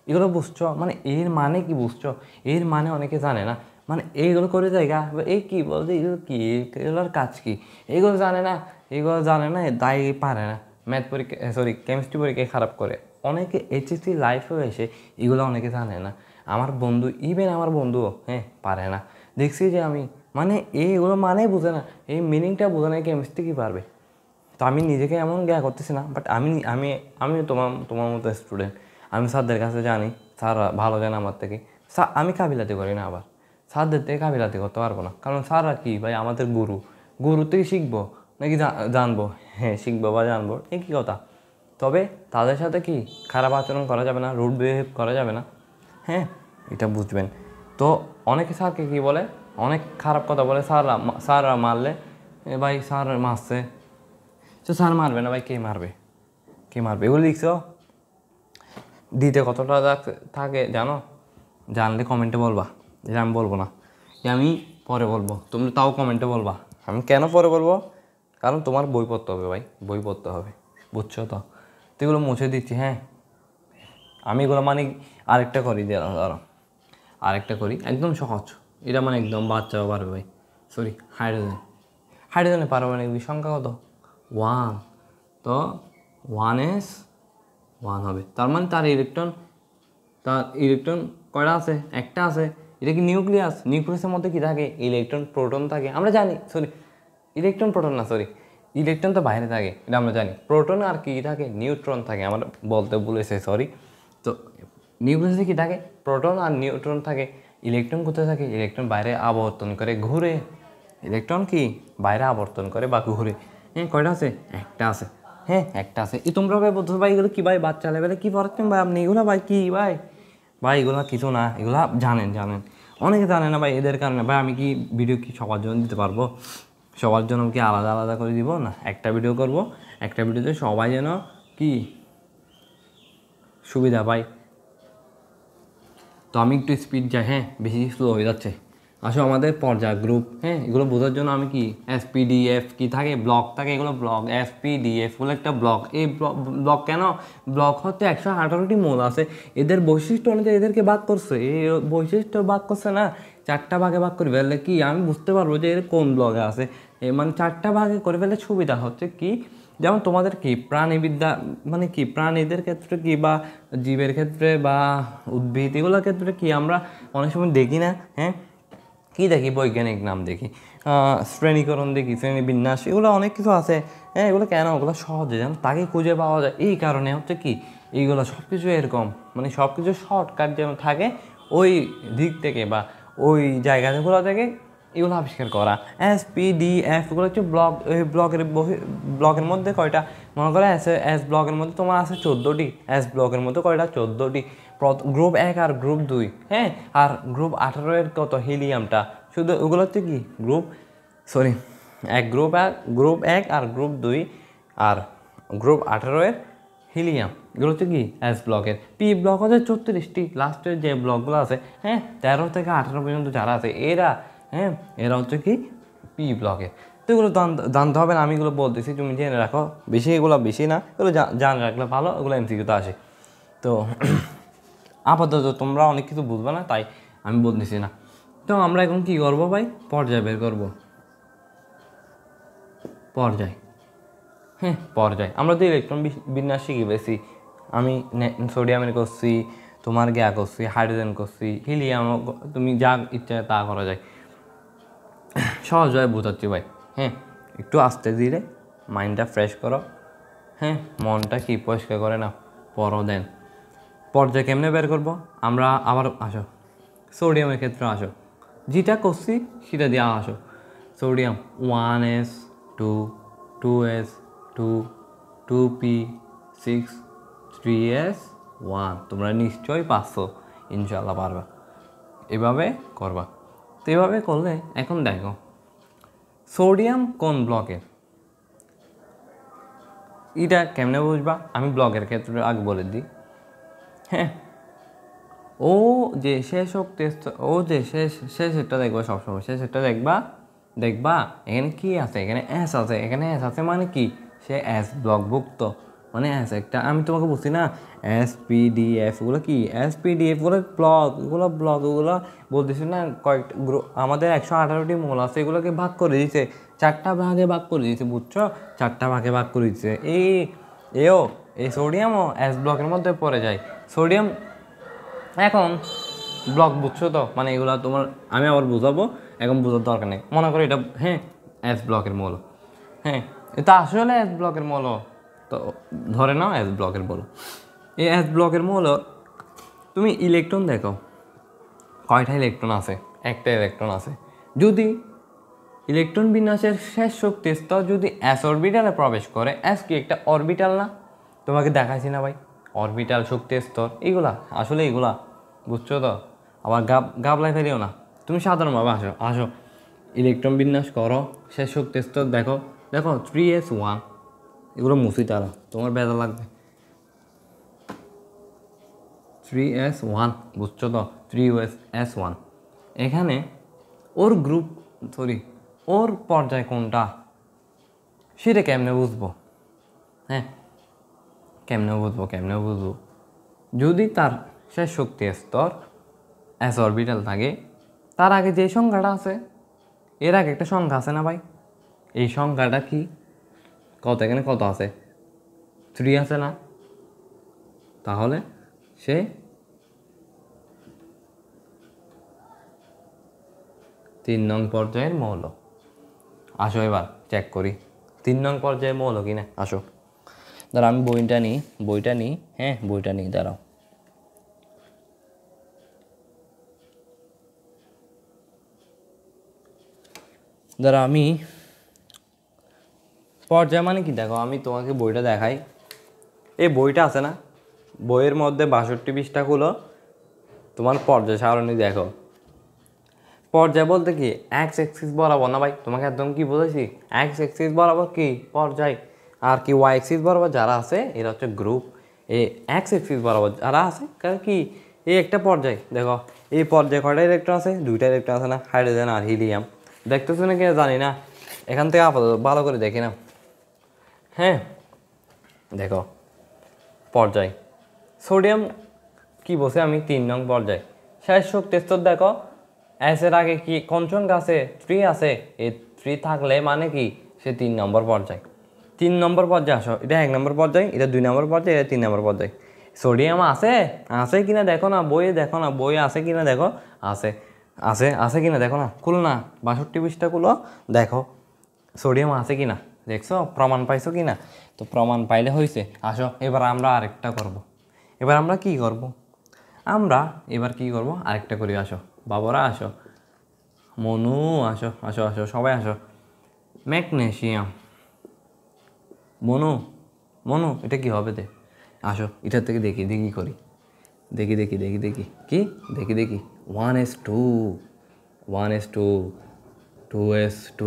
এগুলো বুঝছো, মানে এর মানে কি বুঝছো? এর মানে অনেকে জানে না, মানে এইগুলো করে জায়গা এই কী বলছে, এগুলো কী, এগুলোর কাজ কী, এগুলো জানে না, তাই পারে না ম্যাথ পরীক্ষা, সরি কেমিস্ট্রি পরীক্ষায় খারাপ করে। অনেকে এইচএসসি লাইফেও এসে এগুলো অনেকে জানে না। আমার বন্ধু, ইভেন আমার বন্ধুও পারে না। দেখছি যে আমি, মানে এইগুলো মানেই বোঝে না, এই মিনিংটা বোঝে না, কেমিস্ট্রি কী পারবে? তো আমি নিজেকে এমন জ্ঞা করতেছি না, বাট আমি আমি আমি তোমার তোমার মতো স্টুডেন্ট, আমি স্যারদের কাছে জানি, স্যাররা ভালো জানে আমার থেকে। আমি কাবিলাতি করি না, আবার স্যারদের থেকে কাবিলাতি করতে পারবো না, কারণ স্যাররা কি ভাই আমাদের গুরু থেকে শিখবো নাকি জানবো? শিখবো বা জানবো, একই কথা। তবে তাদের সাথে কি খারাপ আচরণ করা যাবে না, রুড বিহেভ করা যাবে না, এটা বুঝবেন। তো অনেকে স্যারকে কী বলে, অনেক খারাপ কথা বলে, স্যাররা মারলে ভাই স্যার মারছে, তো স্যার মারবে না ভাই, কে মারবে? এগুলো লিখছো, দিতে কতটা থাকে জানো? জানলে কমেন্টে বলবা, যে আমি বলবো না, যে আমি পরে বলবো, তুমি তাও কমেন্টে বলবা। আমি কেন পরে বলবো? কারণ তোমার বই পড়তে হবে ভাই, বই পড়তে হবে, বুঝছো তো? তো এগুলো মুছে দিচ্ছি। আমি এগুলো মানে আরেকটা করি, ধরো আরেকটা করি একদম সহজ, এটা মানে একদম বাচ্চাও পারবে ভাই। সরি, হাইড্রোজেনে পারমাণবিক সংখ্যা কত? 1। তো 1s1 হবে, তার মানে তার ইলেকট্রন কয়টা আছে? একটা আছে। এটা কি নিউক্লিয়াস? নিউক্লিয়াসের মধ্যে কি থাকে? ইলেকট্রন প্রোটন থাকে, আমরা জানি। ইলেকট্রন তো বাইরে থাকে, এটা আমরা জানি। প্রোটন আর কি থাকে? নিউট্রন থাকে, আমার বলতে ভুলেছে, সরি। তো নিউক্লিয়াসে কি থাকে? প্রোটন আর নিউট্রন থাকে। ইলেকট্রন কোথায় থাকে? ইলেকট্রন বাইরে আবর্তন করে ঘুরে। ইলেকট্রন কি বাইরে আবর্তন করে বা ঘুরে। কয়টা আছে? একটা আছে। তোমরা ভাই বলছো ভাই এগুলো কি ভাই, বাচ্চা লেভেলে কি পড়াচ্ছেন ভাই আপনি এগুলো? ভাই কি ভাই এগুলো কিছু না, এগুলো জানেন। অনেকে জানে না ভাই, এদের কারণে ভাই আমি কি ভিডিও কি সবার জন্য দিতে পারবো? সবার জন্য কি আলাদা আলাদা করে দিব না? একটা ভিডিও করব, একটা ভিডিওতে সবাই যেন কি সুবিধা পাই। তো আমি একটু স্পিড যাই, বেশি স্লো হয়ে যাচ্ছে। আসো আমাদের পর্যায় গ্রুপ, এগুলো বোঝার জন্য আমি কি এসপিডিএফ কি থাকে, ব্লক থাকে, এগুলো ব্লক, এসপিডিএফ হলো একটা ব্লক। এই ব্লক কেন ব্লক হচ্ছে? 118টি মৌল আছে, এদের বৈশিষ্ট্য অনুযায়ী এদেরকে ভাগ করছে। এই বৈশিষ্ট্য ভাগ করছে না, 4টা ভাগে ভাগ করে ফেললে কি আমি বুঝতে পারবো যে এর কোন ব্লকে আছে। মানে 4টা ভাগে করে ফেললে সুবিধা হচ্ছে কি, যেমন তোমাদের কি প্রাণীবিদ্যা, মানে কি প্রাণীদের ক্ষেত্রে কি বা জীবের ক্ষেত্রে বা উদ্ভিদ এগুলোর ক্ষেত্রে কি আমরা অনেক সময় দেখি না? কি দেখি? বৈজ্ঞানিক নাম দেখি, শ্রেণীকরণ দেখি, শ্রেণীবিন্যাস, এগুলো অনেক কিছু আছে। এগুলো কেন? ওগুলো সহজে যেন তাকে খুঁজে পাওয়া যায়, এই কারণে হচ্ছে কি এইগুলো সব কিছু এরকম, মানে সব কিছু শর্টকাট যেন থাকে ওই দিক থেকে বা ওই জায়গাগুলো থেকে এগুলো আবিষ্কার করা। এসপিডিএফ এগুলো হচ্ছে ব্লক। ব্লকের মধ্যে কয়টা? মনে করো এস ব্লকের মধ্যে তোমার আছে 14টি, এস ব্লকের মধ্যে কয়টা? 14টি। গ্রুপ 1 আর গ্রুপ 2, আর গ্রুপ 18 কত? হিলিয়ামটা। শুধু ওগুলো হচ্ছে কি গ্রুপ 1 আর গ্রুপ 2 আর গ্রুপ 18 হিলিয়াম, এগুলো হচ্ছে কি এস ব্লকের। পি ব্লক হচ্ছে 34টি, লাস্টের যে ব্লকগুলো আছে 13 থেকে 18 পর্যন্ত যারা আছে এরা হচ্ছে কি পি ব্লকে। তো এগুলো জানতে হবে না, আমি এগুলো বলতেছি, তুমি জেনে রাখো। এগুলো বেশি না, এগুলো জানে রাখলে ভালো, এগুলো এমসিকিউতে আসে। তো আপাতত তোমরা অনেক কিছু বুঝবে না, তাই আমি বলতেছি না। তো আমরা এখন কি করবো ভাই? পর্যায় বের করবো। পর্যায় আমরা তো ইলেকট্রন বিন্যাস শিখে পেয়েছি। আমি সোডিয়ামের করছি, তোমার গ্যা করছি, হাইড্রোজেন করছি, হিলিয়াম, তুমি যা ইচ্ছা তা করা যায়। সহজভাবে বোঝাচ্ছি ভাই। একটু আস্তে ধীরে মাইন্ডটা ফ্রেশ করো, মনটা কি পরিষ্কার করে না, পরও দেন। পর্যায় কেমনে বের করবো আমরা? আবার আসো সোডিয়ামের ক্ষেত্রে, আসো যেটা করছি সেটা দিয়ে আসো। Sodium 1s 2 2s 2 2p 6 3s 1। তোমরা নিশ্চয়ই পারছো, ইনশাল্লাহ পারবা। এভাবে করবা। তো এভাবে করলে এখন দেখো সোডিয়াম কোন ব্লকের, এটা কেমনে বুঝবা? আমি ব্লকের ক্ষেত্রে আগে বলে দিই। ও যে শেষ শেষেরটা দেখবা, সবসময় শেষেরটা দেখবা। এখানে কি আছে? এখানে এস আছে, মানে কি সে এস ব্লকভুক্ত। মানে এস একটা, আমি তোমাকে বলছি না SPDF এগুলো কি, SPDF এগুলো ব্লক এগুলো বলতেছি না, কয়েকটা গ্রুপ আমাদের 118টি মৌল আছে, এগুলোকে ভাগ করে দিয়েছে, 4টা ভাগে ভাগ করে দিয়েছে, বুঝছো? 4টা ভাগে ভাগ করে দিয়েছে। এই সোডিয়ামও এস ব্লকের মধ্যে পড়ে যায়। সোডিয়াম এখন ব্লক, বুঝছো তো? মানে এগুলো তোমার আমি আবার বুঝাবো, এখন বোঝার দরকার নেই। মনে করো এটা হ্যাঁ এস ব্লকের মৌল, হ্যাঁ এটা আসলে এস ব্লকের মৌল, তো ধরে নাও এস ব্লকের মৌল। এই এস ব্লকের মৌল তুমি ইলেকট্রন দেখো, কয়টা ইলেকট্রন আছে? একটা ইলেকট্রন আছে। যদি ইলেকট্রন বিন্যাসের শেষ শক্তি স্তর যদি এস অরবিটালে প্রবেশ করে, এস কি একটা অরবিটাল না? তোমাকে দেখাইছি না ভাই, অরবিটাল শক্তি স্তর এগুলা, আসলে এগুলা, বুঝছো তো? আবার গাবলাই ফেলিও না, তুমি সাধারণভাবে আসো ইলেকট্রন বিন্যাস করো, শেষ শক্তি স্তর দেখো, 3s1, এগুলো মুছি তারা, তোমার বেজা লাগবে। 3s1, বুঝছো তো? 3s1 এখানে ওর গ্রুপ, ওর পর্যায় কোনটা সেটা কেমনে বুঝবো? হ্যাঁ কেমনে বুঝবো? যদি তার শেষ শক্তি স্তর এস অরবিটাল থাকে, তার আগে যে সংখ্যাটা আছে, এর আগে একটা সংখ্যা আছে না ভাই? এই সংখ্যাটা কি? কত, এখানে কত আছে? 3 আছে না? তাহলে সে 3 নং পর্যায়ের মৌল। আসো এবার চেক করি 3 নং পর্যায়ের মৌল কিনা। আসো দাঁড়াও, আমি বইটা নিই, হ্যাঁ বইটা নিই, দাঁড়াও। আমি পর্যায় মানে কি দেখো, আমি তোমাকে বইটা দেখাই। এই বইটা আছে না, বইয়ের মধ্যে 62 পৃষ্ঠা খুলো, তোমার পর্যায় সারণী দেখো। পর্যায় বলতে কি, এক্স এক্সিস বরাবর না ভাই, তোমাকে একদম কি বলেছি, এক্স এক্সিস বরাবর কি পর্যায়, আর কি ওয়াই এক্সিস বরাবর যারা আছে এরা হচ্ছে গ্রুপ। এ এক্স এক্সিস বরাবর যারা আছে কারণ কি, এই একটা পর্যায় দেখো, এই পর্যায়ে কয়টা ইলেকট্রন আছে? 2টা ইলেকট্রন আছে না, হাইড্রোজেন আর হিলিয়াম। দেখতেছো না কি জানি না, এখান থেকে আপাতত ভালো করে দেখি না। হ্যাঁ দেখো পর্যায়, সোডিয়াম কি বলছে আমি, 3 নং পর্যায়। শেষ শক্তি স্তর দেখো, এস এর আগে কি কোন সংখ্যা আছে? 3 আছে। এই 3 থাকলে মানে কি, সে 3 নম্বর পর্যায়। 3 নম্বর পর্যায়ে আসো, এটা 1 নম্বর পর্যায়, এটা 2 নম্বর পর্যায়, এটা 3 নম্বর পর্যায়। সোডিয়াম আছে কিনা দেখো না, বইয়ে দেখো না, বইয়ে আছে কিনা দেখো, আছে কিনা দেখো না, খুলো না 62 পৃষ্ঠা খুলো, দেখো সোডিয়াম আছে কিনা, দেখছো? প্রমাণ পাইছো কিনা? তো প্রমাণ পাইলে হয়েছে। আসো এবার আমরা আরেকটা করব। এবার আমরা কি করব? আরেকটা করি। আসো বাবারা, আসো মনু, আসো সবাই আসো। ম্যাগনেসিয়াম, মনু এটা কি হবে? আসো এটার থেকে দেখি করি, দেখি কি দেখি 1s2 2s2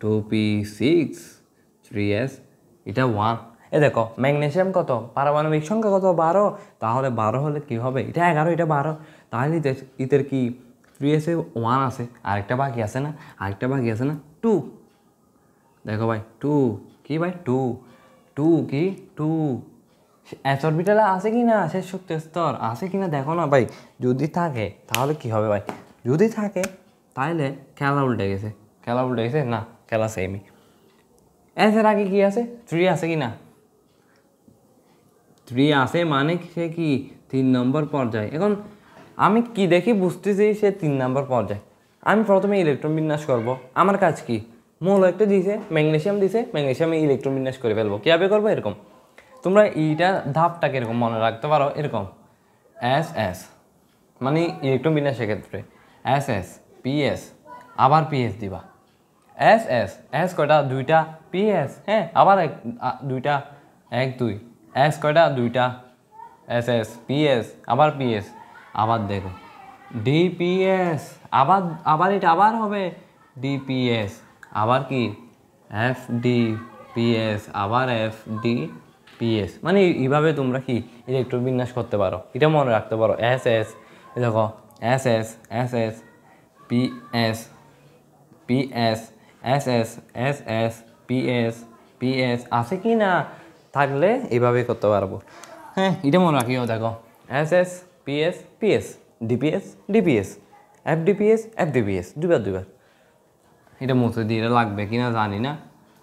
2p6 3s, এটা 1। দেখো ম্যাগনেসিয়াম কত, পারমাণবিক সংখ্যা কত? 12। তাহলে 12 হলে কি হবে? এটা 11, এটা 12। তাহলে ইতের কি 3s এ 1 আছে, আরেকটা বাকি আছে না, 2। দেখো ভাই 2 কি ভাই, 2 কি 2 এস অরবিটালে আছে কি না, শেষ শক্তি স্তর আছে কি না দেখো না ভাই। যদি থাকে তাহলে কি হবে ভাই? যদি থাকে তাহলে খেলা উল্টে গেছে না, খেলা সেমই। এস এর আগে কি আছে? 3 আছে কি না? 3 আছে মানে সে কি 3 নম্বর পর্যায়। এখন আমি কি দেখি বুঝতেছি সে 3 নম্বর পর্যায়। আমি প্রথমে ইলেকট্রন বিন্যাস করব। আমার কাজ কি, মৌল একটা দিয়েছে, ম্যাগনেসিয়াম দিয়েছে, ম্যাগনেসিয়ামে ইলেকট্রন বিন্যাস করে ফেলবো। কীভাবে করবো? এরকম তোমরা এইটা ধাপটাকে এরকম মনে রাখতে পারো, এরকম এস মানে ইলেকট্রন বিন্যাসের ক্ষেত্রে এস পিএস, আবার পিএস দিবা, এস কয়টা? 2টা, পিএস হ্যাঁ আবার 2টা, 1 2, এস কয়টা? 2টা, এস পিএস, আবার পিএস, আবার দেখো ডিপিএস, আবার এটা আবার হবে ডিপিএস, আবার কি এফ ডি পিএস, আবার এফ ডি পিএস। মানে এইভাবে তোমরা কি ইলেকট্রন বিন্যাস করতে পারো, এটা মনে রাখতে পারো। দেখো S PS, PS, S PS, PS আছে কি না, থাকলে এইভাবে করতে পারবো। হ্যাঁ, এটা মনে রাখিও, দেখো S S PS PS, DPS DPS, FDPS FDPS, দুইবার দুইবার। এটা মুছে দিয়ে এটা লাগবে কি না জানি না,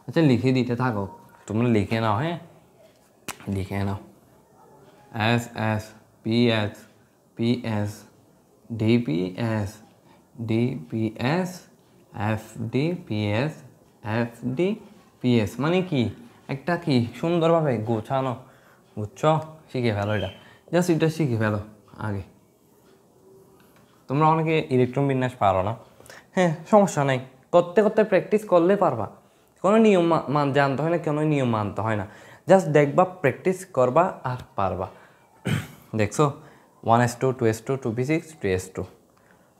আচ্ছা লিখে দিতে থাকো, তোমরা লিখে নাও। হ্যাঁ, লিখে নাও। S S PS PS, DPS DPS, FDPS FDPS. মানে কি একটা কি সুন্দরভাবে গোছানো, বুঝছো? শিখে ফেলো এটা, জাস্ট এটা শিখে ফেলো আগে। তোমরা অনেকে ইলেকট্রন বিন্যাস পারো না, হ্যাঁ সমস্যা নেই, করতে করতে প্র্যাকটিস করলে পারবা। কোনো নিয়ম জানতে হয় না, কোনো নিয়ম মানতে হয় না, জাস্ট দেখবা, প্র্যাকটিস করবা আর পারবা। দেখছো 1s2 2s2 2p6 3s2।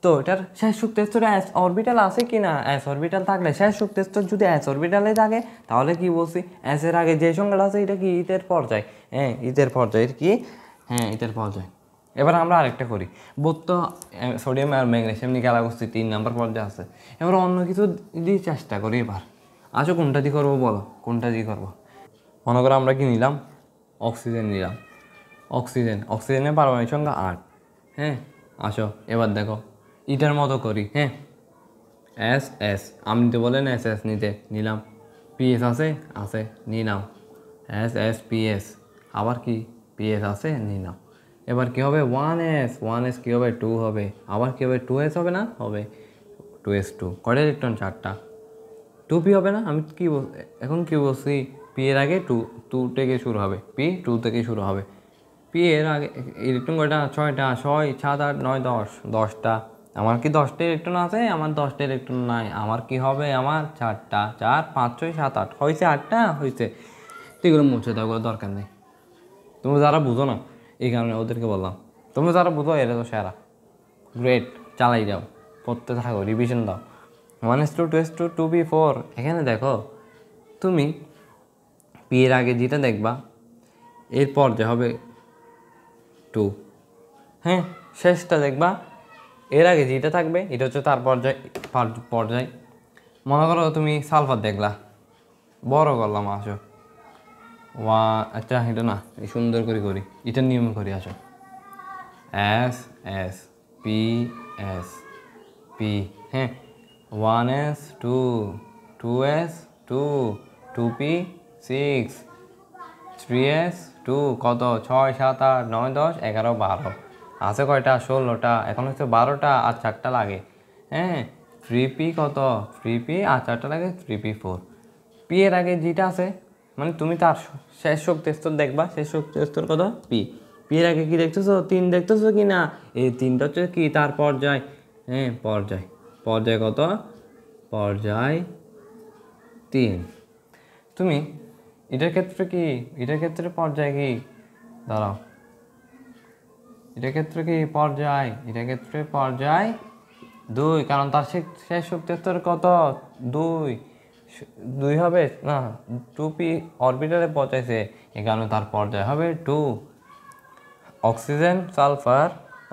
তো এটার শেষ শক্তি স্তরে এস অরবিটাল আছে কি না, এস অরবিটাল থাকলে শেষ শক্তি স্তর যদি এস অরবিটালে থাকে তাহলে কি বলছি, এস এর আগে যে সংখ্যাটা আছে এটা কি ইতের পর্যায়, হ্যাঁ ইতের পর্যায়ের কি, হ্যাঁ ইতের পর্যায়। এবার আমরা আরেকটা করি, বোধ সোডিয়াম আর ম্যাগনেসিয়াম নিয়ে খেলা করছি, 3 নাম্বার পর্যায়ে আছে। এবার অন্য কিছু দিয়ে চেষ্টা করি, এবার আচ্ছা কোনটা দিয়ে করবো বলো, কোনটা দিয়ে করবো? মনে করো আমরা কি নিলাম, অক্সিজেন নিলাম, অক্সিজেনের পারমাণবিক সংখ্যা 8। হ্যাঁ আসো এবার দেখো ইটার মতো করি। হ্যাঁ, এস এস, আমি তো বলেন এস এস নিতে নিলাম, পিএস আছে আছে নিলাম, এস এস পিএস, আবার কি পিএস আছে নিলাম। এবার কি হবে 1s কি হবে 2 হবে, আবার কি হবে 2s হবে না, হবে 2s2। কয়টা ইলেকট্রন? 4টা। 2p হবে না, আমি কি এখন কি বলছি, পি এর আগে 2 থেকে শুরু হবে, পি 2 থেকে শুরু হবে। পি এর আগে ইলেকট্রন কয়টা? 6টা, 6 7 8 9 10, 10টা। আমার কি 10টা ইলেকট্রন আছে? আমার 10টা ইলেকট্রন নাই, আমার কি হবে, আমার 4টা, 4 5 6 7 8 হয়েছে, 8টা হয়েছে। তো এগুলো মুছে দাও, ওগুলো দরকার নেই। তোমরা যারা বুঝো না এই কারণে ওদেরকে বললাম, তোমরা যারা বুঝো এরা তো সেরা, গ্রেট, চালাই যাও, পড়তে থাকো, রিভিশন দাও। 1s2 2s2 2p4, এখানে দেখো তুমি পি এর আগে যেটা দেখবা এরপর যে হবে 2, হ্যাঁ শেষটা দেখবা এর আগে যেটা থাকবে এটা হচ্ছে তার পর্যায়। মনে করো তুমি সালফার দেখলা, বড় করলাম, আসো আচ্ছা এটা না, এই সুন্দর করে করি, এটার নিয়মে করি, আসো S S P S P, হ্যাঁ 1s2 2s2 2p6 3s2, কত 6 7 8 9 10 11 12, আছে কয়টা? 16টা। এখন হচ্ছে 12টা আর 4টা লাগে। হ্যাঁ 3p কত? 3p আর 4টা লাগে 3p4। পি এর আগে যেটা আছে মানে তুমি তার শেষ শক্তি স্তর দেখবা, শেষ শক্তি স্তর কত? পি। পি এর আগে কি দেখতেছো? 3 দেখতেছো কি না? এই 3টা হচ্ছে কি তার পর্যায়, হ্যাঁ পর্যায় কত? পর্যায় 3। তুমি এটার ক্ষেত্রে কি, এটার ক্ষেত্রে পর্যায় কি, দাঁড়াও, এটার ক্ষেত্রে কি পর্যায়, এটার ক্ষেত্রে পর্যায় 2, কারণ তার শেষ শক্তি স্তর কত? 2 হবে না, 2p অরবিটালে পৌঁছাইছে, এই কারণে তার পর্যায় হবে 2। অক্সিজেন, সালফার,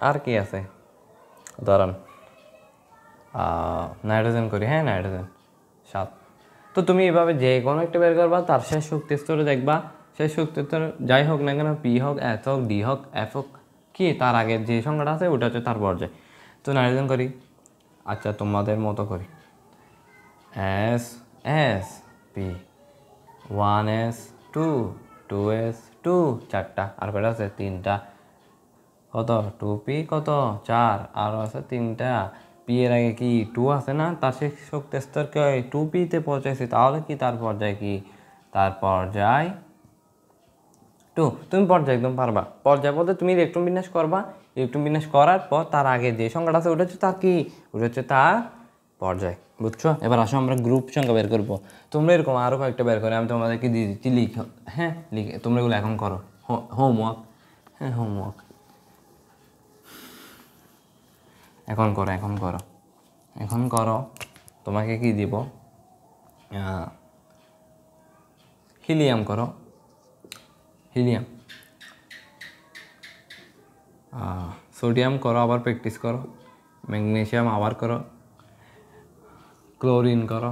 আর কি আছে, দাঁড়ান নাইট্রোজেন করি, হ্যাঁ নাইট্রোজেন 7। তো তুমি এভাবে যে কোনো একটা বের করবা, তার শেষ শক্তি স্তরে দেখবা, শেষ শক্তি স্তর যাই হোক না কেন, পি হোক, এস হোক, ডি হোক, এফ হোক, কি তার আগের যে সংখ্যাটা আছে ওটা হচ্ছে তার পর্যায়। তো নাইট্রোজেন করি, আচ্ছা তোমাদের মতো করি, S S P 1s2 2s2, 4টা, আর কয়টা আছে? 3টা, কত? 2p কত? 4, আরও আছে 3টা। পি এর আগে কি 2 আছে না, তার শেষ শক্তি স্তর কি 2p-তে পৌঁছাইছে, তাহলে কি তার পর্যায় কি, তার পর্যায় 2। তুমি পর্যায় একদম পারবা, পর্যায় বলতে তুমি ইলেকট্রন বিন্যাস করবা, ইলেকট্রন বিন্যাস করার পর তার আগে যে সংখ্যাটা আছে ওটা হচ্ছে তার কি, ওটা হচ্ছে তার পর্যায়, বুঝছো? এবার আসো আমরা গ্রুপ সংখ্যা বের করবো। তোমরা এরকম আরও কয়েকটা বের করে আমি তোমাদেরকে দিয়ে দিচ্ছি, লিখো, হ্যাঁ লিখে তোমরা এগুলো এখন করো, হোমওয়ার্ক, হ্যাঁ হোমওয়ার্ক এখন করো। তোমাকে কি দিব, হিলিয়াম করো, হিলিয়াম, সোডিয়াম করো, আবার প্র্যাকটিস করো, ম্যাগনেসিয়াম আবার করো, ক্লোরিন করো,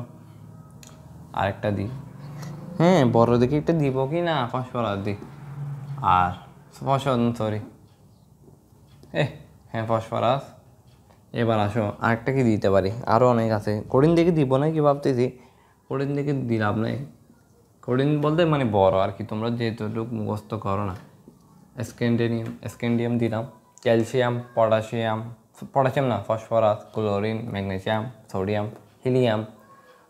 আরেকটা দিই হ্যাঁ বড় দেখে একটা দিব কি না ফসফরাস দিই আর সরি হ্যাঁ ফসফরাস। এবার আসো আরেকটা কি দিতে পারি, আরও অনেক আছে। কোডিন দেখে দিব না কি ভাবতেছি, কোডিন দেখে দিলাম নাই। কোডিন বলতে মানে বড় আর কি, তোমরা যেহেতু মুখস্থ করো না। স্ক্যান্ডিয়াম দিলাম, ক্যালসিয়াম, পটাশিয়াম না phosphorus, chlorine, magnesium, sodium, helium.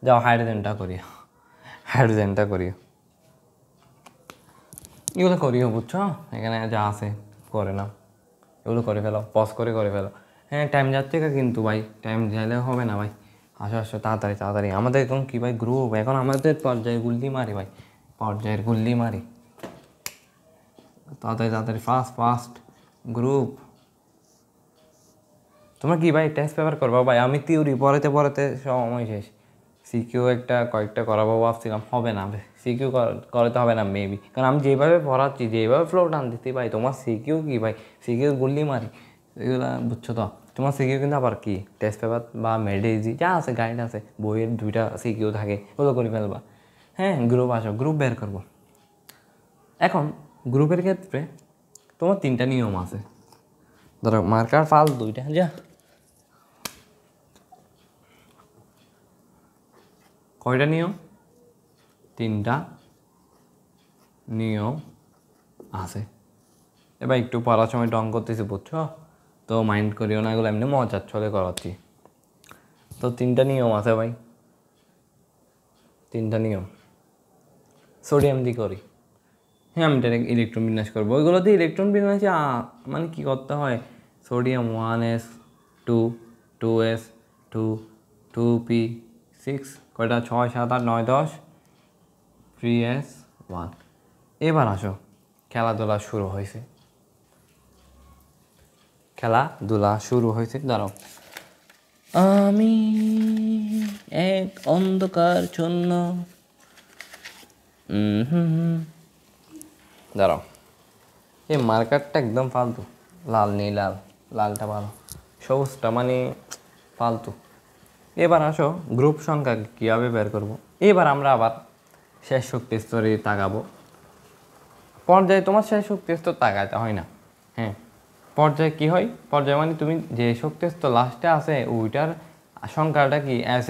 যাও হাইড্রোজেনটা করিও, এগুলো করিও বুঝছো। এখানে যা আছে করে নাও, এগুলো করে ফেলো, পজ করে ফেলো। হ্যাঁ টাইম যাচ্ছে কিন্তু ভাই, টাইম যাইলে হবে না ভাই। আসো তাড়াতাড়ি। আমাদের এখন কী ভাই গ্রুপ, এখন আমাদের পর্যায়ের গুল্লি মারি ভাই, তাড়াতাড়ি ফাস্ট গ্রুপ। তোমরা কি ভাই টেস্ট পেপার করবা ভাই? আমি থিওরি পড়াতে সময় শেষ। সিকিউ কয়েকটা করাবো ভাবছিলাম, হবে না সিকিউ করাতে হবে না মেবি, কারণ আমি যেভাবে পড়াচ্ছি, যেভাবে ফ্লো টানতেছি ভাই, তোমার সিকিউ কি ভাই, সিকিউ গুল্লি মারি এগুলো বুঝছো তো। তোমার সিকিউ কিন্তু আবার কি টেস্ট পেপার বা মেডিজি যা আছে গাইড আছে, বইয়ের 2টা সিকিউ থাকে, ওগুলো করে ফেলবা। হ্যাঁ গ্রুপ আসো, গ্রুপ বের করবো। এখন গ্রুপের ক্ষেত্রে তোমার 3টা নিয়ম আছে। ধরো মার্কার ফাল 2টা, যা কয়টা নিয়ম? 3টা নিয়ম আছে। এবার একটু পড়ার সময় ডং করতেছি বুঝছো তো, মাইন্ড করিও না, এগুলো এমনি মজার ছলে করাচ্ছি। তো 3টা নিয়ম আছে ভাই, 3টা নিয়ম। সোডিয়াম দিয়ে করি, হ্যাঁ আমি ডাইরেক্ট ইলেকট্রন বিন্যাস করবো। ওইগুলো দিয়ে ইলেকট্রন বিন্যাসে মানে কী করতে হয়, সোডিয়াম 1s 2 2s 2 2p 6 কয়টা 6 7 8 9 10 3s 1। এবার আসো, খেলাধুলা শুরু হয়েছে। দাঁড়াও, আমি এক অন্ধকার শূন্য। দাঁড়াও, এই মার্কারটা একদম ফালতু, লাল নেই, লালটা ভালো, সবুজটা মানে ফালতু। এবার আসো গ্রুপ সংখ্যা কীভাবে বের করব। এবার আমরা আবার শেষ শক্তি স্তরে তাকাবো। পর্যায়ে তোমার শেষ শক্তি স্তর তাকাতে হয় না। হ্যাঁ পর্যায়ে কি হয়, পর্যায়ে মানে তুমি যে শক্তি স্তর লাস্টে আছে ওইটার সংখ্যাটা কি, এস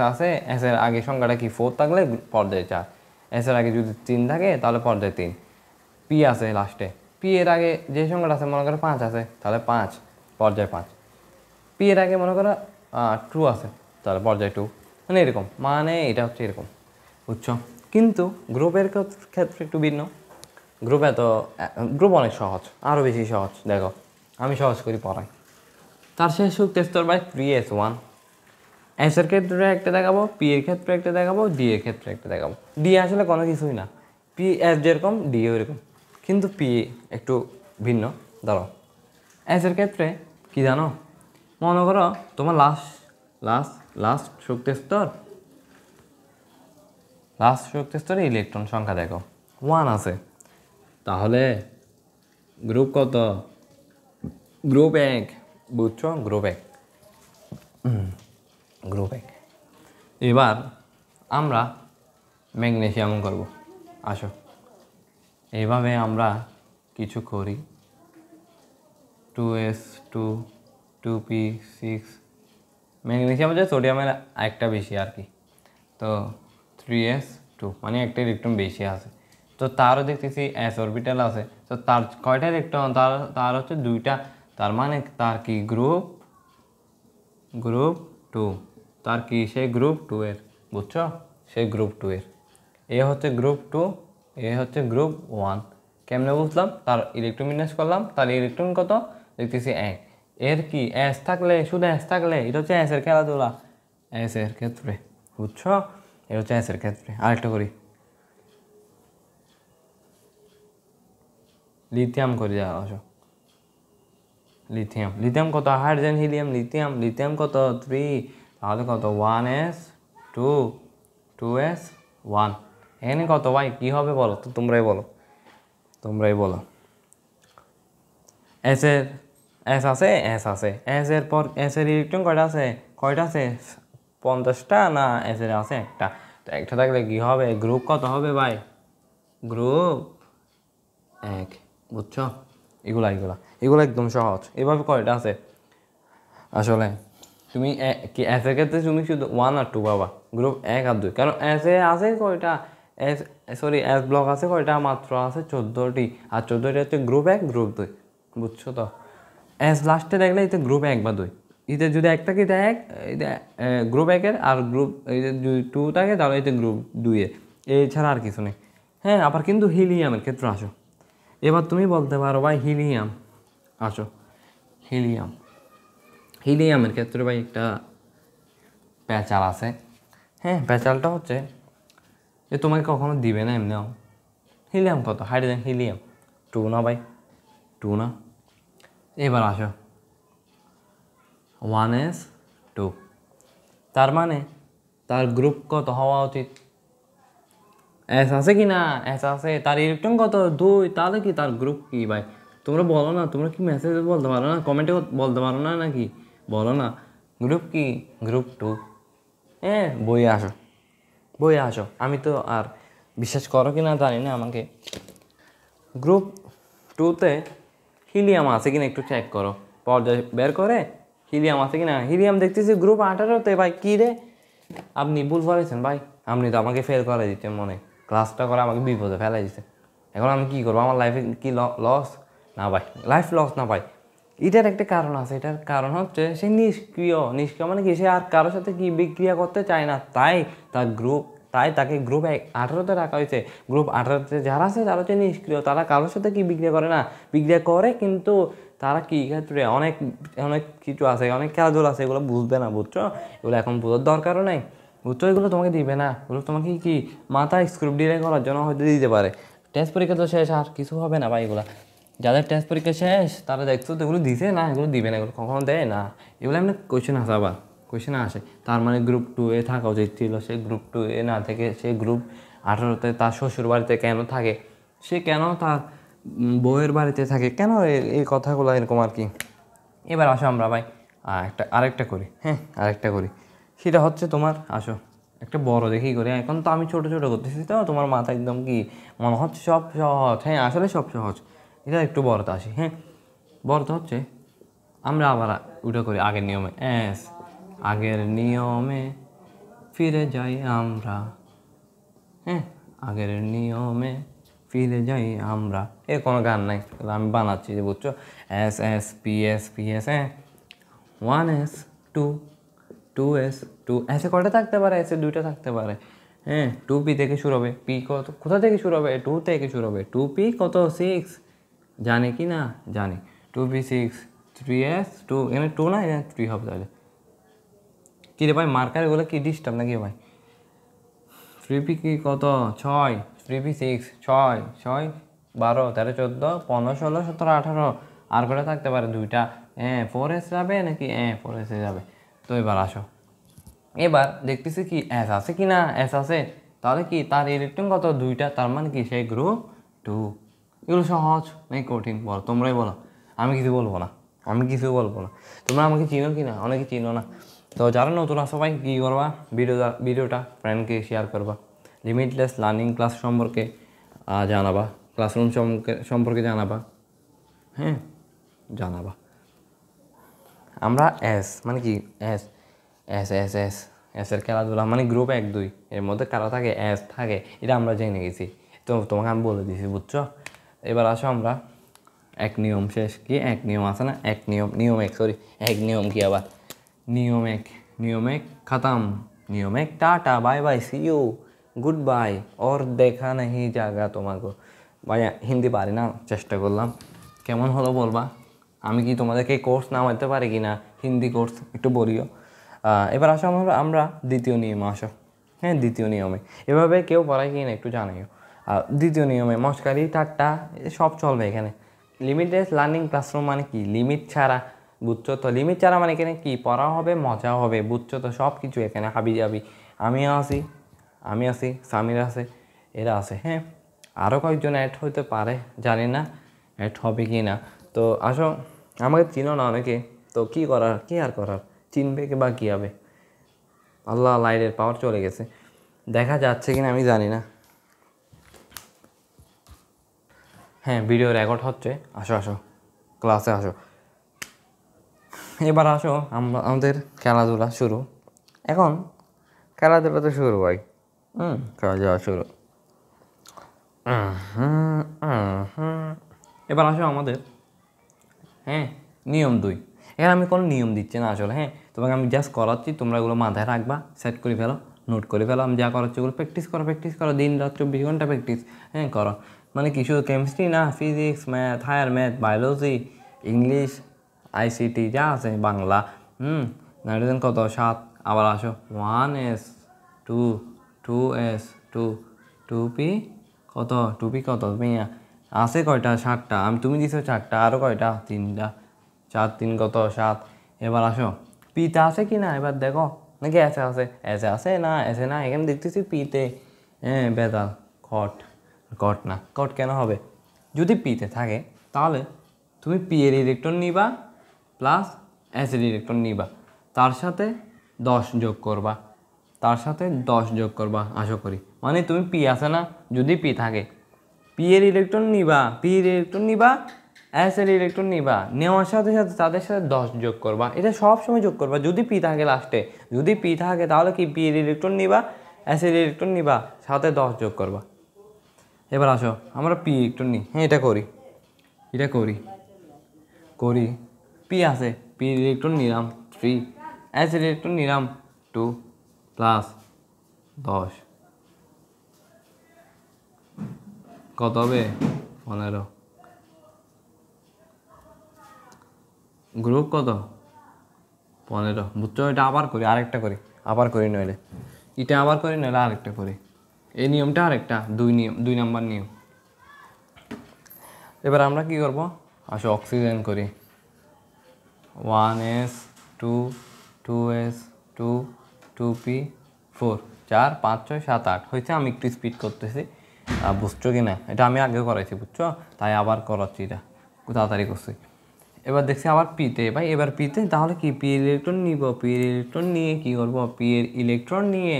আছে, এস এর আগে সংখ্যাটা কি 4 থাকলে পর্যায়ে 4, এস এর আগে যদি 3 থাকে তাহলে পর্যায়ে 3, পি আছে লাস্টে, পি এর আগে যে সংখ্যাটা আছে মনে করো 5 আছে তাহলে 5 পর্যায়ে 5, পি এর আগে মনে করো 2 আছে তাহলে পর্যায়ে 2, মানে এরকম, মানে এটা হচ্ছে এরকম বুঝছো। কিন্তু গ্রুপের ক্ষেত্রে একটু ভিন্ন। গ্রুপ অনেক সহজ, আরও বেশি সহজ। দেখো আমি সহজ করি পড়াই। তার শেষ শক্তি স্তর বাই 3s1, এস এর ক্ষেত্রে একটা দেখাবো, পি এর ক্ষেত্রে একটা দেখাবো, ডি এর ক্ষেত্রে একটা দেখাবো। ডি আসলে কোনো কিছুই না, পি এস যেরকম ডিও এরকম, কিন্তু পি একটু ভিন্ন। ধরো এস এর ক্ষেত্রে কি জানো, মনে করো তোমার লাস্ট শক্তি স্তরে ইলেকট্রন সংখ্যা দেখো 1 আছে, তাহলে গ্রুপ কত, গ্রুপ 1 বুঝছো, গ্রুপ 1। এবার আমরা ম্যাগনেসিয়াম করব। আসো এইভাবে আমরা কিছু করি, 2s 2 2p 6, ম্যাগনেসিয়াম যে সোডিয়ামের একটা বেশি আর কি, তো 3s 2 মানে একটা ইলেকট্রন বেশি আছে। তো তারও দেখতেছি এস অরবিটাল আছে, তো তার কয়টা ইলেকট্রন, তার হচ্ছে 2টা, তার মানে তার কি গ্রুপ 2, তার কি সেই গ্রুপ 2 এর, বুঝছো, সেই গ্রুপ 2 এর। এ হচ্ছে গ্রুপ 2, এ হচ্ছে গ্রুপ 1। কেমনে বুঝলাম, তার ইলেকট্রন বিন্যাস করলাম, তার ইলেকট্রন কত দেখতেছি 1। এর কি এস থাকলে, শুধু এস থাকলে, এটা হচ্ছে এস এর খেলাধুলা, এস এর ক্ষেত্রে বুঝছো, এটা হচ্ছে এস এর ক্ষেত্রে। আরেকটা করি, লিথিয়াম করি, যা আসো লিথিয়াম কত, হাইড্রোজেন হিলিয়াম লিথিয়াম কত 3, তাহলে কত 1s 2 2s 1। এখানে কত ভাই কী হবে বলো তো, তোমরাই বলো। এস আছে এস এর পর এস এর ইলেকট্রন কয়টা আছে 50টা, না এস এর আছে একটা, তো একটা থাকলে কী হবে, গ্রুপ কত হবে ভাই, গ্রুপ 1, বুঝছো? এগুলা একদম সহজ। এভাবে কয়টা আছে আসলে, তুমি কি এসের ক্ষেত্রে তুমি শুধু 1 আর 2 পাবা, গ্রুপ 1 আর 2, কারণ এসে আছে কয়টা, এস ব্লক আছে কয়টা, মাত্র আছে 14টি, আর 14টি হচ্ছে গ্রুপ 1 গ্রুপ 2, বুঝছো? তো এস লাস্টে দেখলে এতে গ্রুপ 1 বা 2, এতে যদি একটা কি দেয় গ্রুপ 1-এর, আর গ্রুপ এই যে 2 থাকে তাহলে এতে গ্রুপ 2-এর, এছাড়া আর কিছু নেই। হ্যাঁ, আবার কিন্তু হিলিয়ামের ক্ষেত্রে আসো, এবার তুমি বলতে পারো ভাই হিলিয়াম, আসো হিলিয়ামের ক্ষেত্রে ভাই একটা প্যাচাল আছে। হ্যাঁ, প্যাচালটা হচ্ছে যে তোমাকে কখনো দিবে না এমনিও। হিলিয়াম কত, হাইড্রোজেন হিলিয়াম 2 না ভাই, 2 না। এবার আসো 1s2, তার মানে তার গ্রুপ কত হওয়া উচিত, এস আছে কি না, এস আছে, তার ইলেকট্রন কত 2, তাহলে কি তার গ্রুপ কি ভাই? তোমরা বলো না, তোমরা কি মেসেজে বলতে পারো না, কমেন্টে বলতে পারো না নাকি? বলো না, গ্রুপ কি, গ্রুপ 2। হ্যাঁ, বইয়ে আসো, আমি তো আর বিশ্বাস করো কি না জানি না, আমাকে গ্রুপ 2-তে হিলিয়াম আছে কিনা একটু চেক করো, পর্যায় বের করে হিলিয়াম আছে কিনা। হিলিয়াম দেখতেছি গ্রুপ 18-তে ভাই, কী রে, আপনি ভুল করেছেন ভাই, আপনি তো আমাকে ফেল করে দিচ্ছেন, মনে ক্লাসটা করে আমাকে বিপদে ফেলে দিচ্ছে। এখন আমি কী করবো, আমার লাইফে কি লস? না ভাই, লাইফ লস না ভাই। এটার একটা কারণ আছে, এটার কারণ হচ্ছে সে নিষ্ক্রিয় মানে কি, সে আর কারোর সাথে কি বিক্রিয়া করতে চায় না, তাই তাকে গ্রুপ 18-তে রাখা হয়েছে। গ্রুপ 18-তে যারা আছে তারা হচ্ছে নিষ্ক্রিয়, তারা কারোর সাথে কি বিক্রিয়া করে না, বিক্রিয়া করে কিন্তু তারা কি ক্ষেত্রে অনেক অনেক কিছু আছে, অনেক খেলাধুলা আছে, এগুলো বুঝবে না, বুঝছো? এগুলো এখন বোঝার দরকারও নেই, বুঝছো? এগুলো তোমাকে দিবে না, এগুলো তোমাকে কি মাথায় স্ক্রুপ ডিলে করার জন্য হয়তো দিতে পারে। টেস্ট পরীক্ষা তো শেষ, আর কিছু হবে না ভাই। এগুলো যাদের টেস্ট পরীক্ষা শেষ তারা দেখছো তো এগুলো দিছে না, এগুলো দিবে না, এগুলো কখনো দেয় না। এগুলো এমনি কোয়েশ্চেন আসে, তার মানে গ্রুপ 2-এ থাকা উচিত ছিল, সে গ্রুপ 2-এ না থেকে সে গ্রুপ 18-তে তার শ্বশুর বাড়িতে কেন থাকে, সে কেন তার বউয়ের বাড়িতে থাকে, কেন এই কথাগুলো এরকম আর কি। এবার আসো আমরা ভাই আরেকটা করি, হ্যাঁ আরেকটা করি, সেটা হচ্ছে তোমার আসো একটা বড় দেখেই করি। এখন তো আমি ছোটো করতেছি, তো তোমার মাথা একদম কি মনে হচ্ছে সব সহজ, হ্যাঁ আসলে সব সহজ। এটা একটু বড়তে আসি, হ্যাঁ বড়তে হচ্ছে আমরা আবার ওটা করি আগের নিয়মে, আগের নিয়মে ফিরে যাই আমরা, হ্যাঁ আগের নিয়মে ফিরে যাই আমরা। এর কোনো গান নাই, আমি বানাচ্ছি যে, বুঝছো? এস, হ্যাঁ 1s 2, 2s 2, এসে কটা থাকতে পারে, এসে 2টা থাকতে পারে, হ্যাঁ 2p থেকে শুরু হবে, পি কোথা থেকে শুরু হবে, 2 থেকে শুরু হবে, 2p কত 6, জানি কি না জানি, 2p 6, 3s 2, এখানে 2 না, এখানে 3 হবে। তাহলে কী রে ভাই, মার্কার এগুলো কি ডিস্টার্ব নাকি ভাই? 3p কি কত 6, 3p 6, 6 6 12 13 14 15 16 17 18, আর কটা থাকতে পারে 2টা, 4s যাবে নাকি, 4s যাবে। তো এবার আসো, এবার দেখতেছি কি এস আছে কি না, এস আছে, তাহলে কি তার ইলেকট্রন কত 2টা, তার মানে কি সেই গ্রুপ 2। এগুলো সহজ নাকি কঠিন বলো, তোমরাই বলো, আমি কিছু বলবো না, তোমরা আমাকে চিনো কি না, অনেকে চিনো না। তো যারা নতুন আসো ভাই কী করবা, ভিডিওটা ফ্রেন্ডকে শেয়ার করবা, লিমিটলেস লার্নিং ক্লাস সম্পর্কে জানাবা, ক্লাসরুম সম্পর্কে জানাবা, হ্যাঁ জানাবা। আমরা এস মানে কি, এস এস এস এস এসের খেলাধুলা মানে গ্রুপ 1 2, এর মধ্যে কারা থাকে, এস থাকে, এটা আমরা জেনে গেছি, তো তোমাকে আমি বলে দিয়েছি, বুঝছো? এবার আসো আমরা এক নিয়ম শেষ, কি এক নিয়ম আছে না, নিয়ম এক কি আবার, নিয়ম এক খতম, নিয়ম এক tata bye bye see you goodbye, और দেখা नहीं जाएगा তোমাকে। ভাই হিন্দি পারি না, চেষ্টা করলাম, কেমন হলো বলবা। আমি কি তোমাদেরকে কোর্স নামাতে পারি কি না, হিন্দি কোর্স একটু বলিও। এবার আসো আমরা দ্বিতীয় নিয়মে আসো, হ্যাঁ দ্বিতীয় নিয়মে, এভাবে কেউ পড়ায় কি না একটু জানাইও। দ্বিতীয় নিয়মে মস্কারি ঠাট্টা সব চলবে এখানে। লিমিটলেস লার্নিং ক্লাসরুম মানে কি, লিমিট ছাড়া, বুঝছো তো? লিমিট ছাড়া মানে এখানে কি পড়া হবে, মজা হবে, বুঝছো তো? সব কিছু এখানে হাবি যাবি, আমি আছি, সামির আছে, এরা আছে, হ্যাঁ আরও কয়েকজন অ্যাড হতে পারে, জানি না অ্যাড হবে কি না। তো আসো, আমাকে চিনো না অনেকে, তো কি আর করার, চিনবে কি বা কী হবে, আল্লাহ লাইটের পাওয়ার চলে গেছে। দেখা যাচ্ছে কিনা আমি জানি না। হ্যাঁ, ভিডিও রেকর্ড হচ্ছে। আসো আসো, ক্লাসে আসো। এবার আসো, আমাদের খেলাধুলা শুরু। এখন খেলাধুলা তো শুরু ভাই। খেলাধুলা শুরু। এবার আসো আমাদের, হ্যাঁ, নিয়ম 2। এখানে আমি কোনো নিয়ম দিচ্ছি না আসলে। হ্যাঁ, তোমাকে আমি জাস্ট করাচ্ছি, তোমরা এগুলো মাথায় রাখবা, সেট করে ফেলো, নোট করে ফেলো। আমি যা করাচ্ছি ওগুলো প্র্যাকটিস করো, দিন রাত 24 ঘন্টা প্র্যাকটিস, হ্যাঁ, করো। মানে কি শুধু কেমিস্ট্রি না, physics, math, higher math, biology, English, ICT যা আছে, বাংলা, নাইট্রোজেন কত 7। আবার আসো 1s 2 2s 2 2p কত, 2p কত মিয়া আছে কয়টা, 7টা। তুমি দিছো 4টা, আরও কয়টা, 3টা। 4 3 কত, 7। এবার আসো, পিতে আছে কি না এবার দেখো, নাকি এসে আছে, এসে আছে না, এসে না, এখানে দেখতেছি পিতে। হ্যাঁ, বেদাল কট, কট না, কট কেন হবে? যদি পিতে থাকে তাহলে তুমি পি এর ইলেকট্রন নিবা প্লাস এস এর ইলেকট্রন নিবা, তার সাথে 10 যোগ করবা, তার সাথে 10 যোগ করবা, আশা করি। মানে তুমি পি আছে না, যদি পি থাকে পি এর ইলেকট্রন নিবা, পি এর ইলেকট্রন নিবা, এস এর ইলেকট্রন নিবা, নেওয়ার সাথে সাথে তাদের সাথে 10 যোগ করবা। এটা সব সময় যোগ করবা যদি পি থাকে লাস্টে। যদি পি থাকে তাহলে কি পি এর ইলেকট্রন নিবা, এস এর ইলেকট্রন নিবা, সাথে 10 যোগ করবা। এবার আসো আমরা পি ইলেকট্রন নিই। হ্যাঁ, এটা করি, এটা করি করি পি আছে, পি ইলেকট্রন নিলাম 3, এস ইলেকট্রন নিলাম 2 প্লাস 10 কত হবে, 15। গ্রুপ কত, 15। বুঝছো? এটা আবার করি, আরেকটা করি, আবার করি, নইলে এটা আবার করি, নইলে আরেকটা করি। এই নিয়মটা আরেকটা, 2 নাম্বার নিয়ম। এবার আমরা কি করব, আসো অক্সিজেন করি। 1s 2 2s 2 2p 4 4 5 6 7 8 হয়েছে। আমি একটু স্পিড করতেছি, বুঝছো কি না? এটা আমি আগে করাইছি, বুঝছো, তাই আবার করাচ্ছি, এটা তাড়াতাড়ি করছি। এবার দেখছি আবার পিতে ভাই, এবার পিতে তাহলে কি পি এর ইলেকট্রন নিব, পি এর ইলেকট্রন নিয়ে কি করবো, পি এর ইলেকট্রন নিয়ে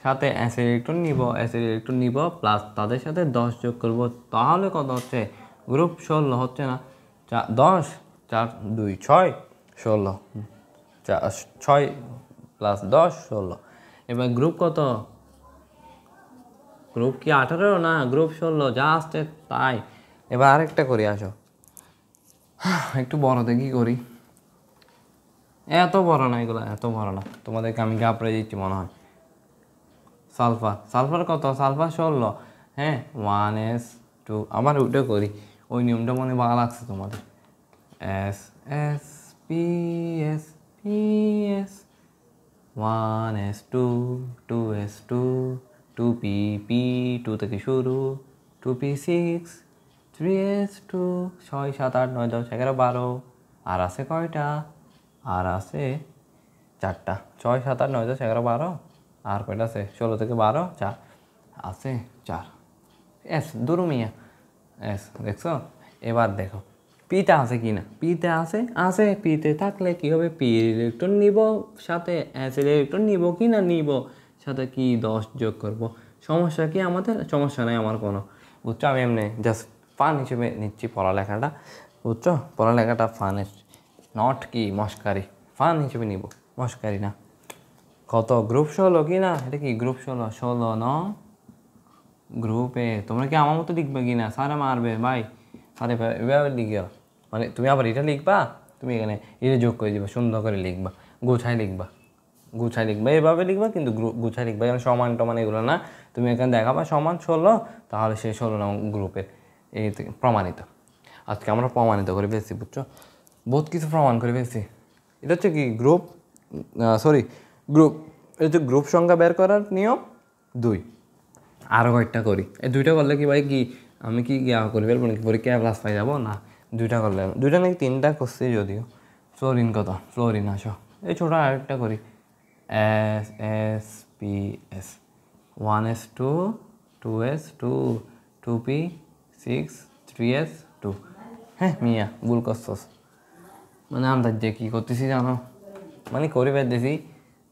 সাথে এস এর ইলেকট্রন নিব, এস এর ইলেকট্রন নিব প্লাস তাদের সাথে 10 যোগ করব। তাহলে কত হচ্ছে, গ্রুপ 16 হচ্ছে না? 10 4 2 6 16, 6 প্লাস 10 16। এবার গ্রুপ কত, গ্রুপ কি 18 না, গ্রুপ 16, যা আসছে তাই। এবার আরেকটা করি, আসো একটু বড় দেখি করি। এত বড় না এগুলো, এত বড় না, তোমাদেরকে আমি ঘাবড়ে দিচ্ছি মনে হয়। সালফার, সালফার কত, সালফার 16। হ্যাঁ, 1s 2, আবার ওইটা করি, ওই নিয়মটা মনে ভালো লাগছে তোমাদের। S S P S P S 1s 2 2s 2 2p p 2 থেকে শুরু, 2p 6 3s 2 6 7 8 9 10 11 12। আর আছে কয়টা, আর আছে 4টা, 6 7 8 9 10 11 12। আর কয়টা আছে, 16 থেকে 12, 4 আছে, 4। এস দুরুমিয়া, এস দেখছো? এবার দেখো পিতে আছে কি না, পিতে আছে, আছে। পিতে থাকলে কি হবে, পি ইলেকট্রন নিব, সাথে এস ইলেকট্রন নিব কি না, নিব, সাথে কি 10 যোগ করব। সমস্যা কি আমাদের? সমস্যা নাই আমার কোনো, বুঝছো? আমি এমনি জাস্ট ফান হিসেবে নিচ্ছি পড়ালেখাটা, বুঝছো? পড়ালেখাটা ফানের, নট কি মস্কারি, ফান হিসেবে নিব, মস্কারি না। কত, গ্রুপ 16 কি না, এটা কি গ্রুপ 16 16 ন গ্রুপে। তোমরা কি আমার মতো লিখবে কি না? স্যারে মারবে ভাই, স্যারে এভাবে লিখে, মানে তুমি আবার এটা লিখবা, তুমি এখানে এটা যোগ করে দিবা, সুন্দর করে লিখবা, গুছাই লিখবা, গুছাই লিখবা, এভাবে লিখবা, কিন্তু গুছাই লিখবা। যেমন সমান টমান এগুলো না, তুমি এখানে দেখাবা সমান 16, তাহলে সেই 16 নং গ্রুপের এই প্রমাণিত। আজকে আমরা প্রমাণিত করে ফেলছি, বুঝছো? বহুত কিছু প্রমাণ করে ফেলছি। এটা হচ্ছে কি গ্রুপ, সরি গ্রুপ, এটা হচ্ছে গ্রুপ সংখ্যা বের করার নিয়ম 2। আরও কয়েকটা করি, এই 2টা করলে কি ভাই, কি আমি কি ইয়া করি ফেলবো নাকি, পরীক্ষায় প্লাস পাই যাবো না? 2টা করলে, 2টা নাকি 3টা করছি যদিও। ফ্লোরিন কত, ফ্লোরিন আসো, এই ছোটো আরেকটা করি। S S P S 1s 2 2s 2 2p 6 3s 2। হ্যাঁ মিয়া, ভুল করছস, মানে আন্দাজ যে কী করতেছি জানো, মানে করি বের দিছি,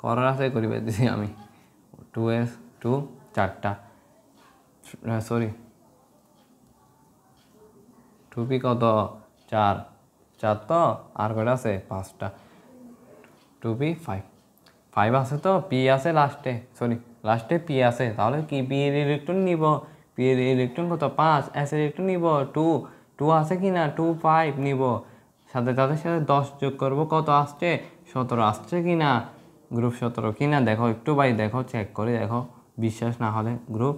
করার আছে করি বের দিছি আমি। 2s 2 4টা, সরি 2p কত 4 4 তো আর কয়টা আছে 5টা, 2p 5 5 আছে তো p আছে লাস্টে, সরি লাস্টে p আছে, তাহলে কি p এর ইলেকট্রন নিব, p এর ইলেকট্রন কত 5, s এর ইলেকট্রন নিব 2 2 আছে কি না 2 5 নিব, সাথে তাদের সাথে 10 যোগ করব, কত আসছে 17 আসছে কি না, গ্রুপ 17 কি না দেখো একটু ভাই, দেখো চেক করে দেখো, বিশ্বাস না হলে গ্রুপ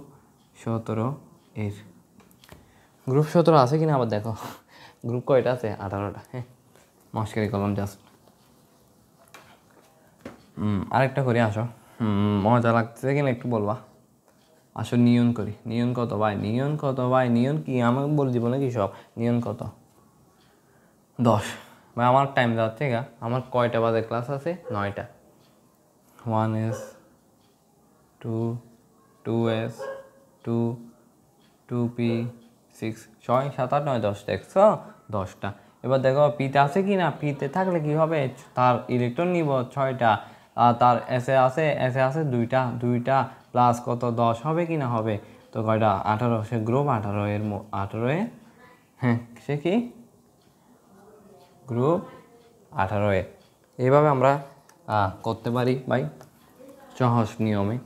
17 এর গ্রুপ 17 আছে কি না আবার দেখো, গ্রুপ কয়টা আছে 18টা, হ্যাঁ মস্কারি করলাম জাস্ট। আরেকটা করি আসো, মজা লাগতেছে কিনা একটু বলবা, আসো নিয়ন করি, নিয়ন কত ভাই, নিয়ন কত ভাই, নিয়ন কি আমাকে বলে দিব নাকি সব, নিয়ন কত 10 ভাই, আমার টাইম যাচ্ছে গা, আমার কয়টা বাজে ক্লাস আছে 9টা, 1s 2 2s 2 2p 6 6 7 8 9 10 দেখছো 10টা। এবার দেখো পিতে আছে কি না, পিতে থাকলে কি হবে, তার ইলেকট্রন নিব 6টা, আর তার এসে আছে 2টা, 2টা প্লাস কত 10 হবে কি না হবে, তো কয়টা 18, সে গ্রুপ 18 এর 18 এ, হ্যাঁ সে কি গ্রুপ 18 এ। এইভাবে আমরা করতে পারি ভাই সহজ নিয়মে।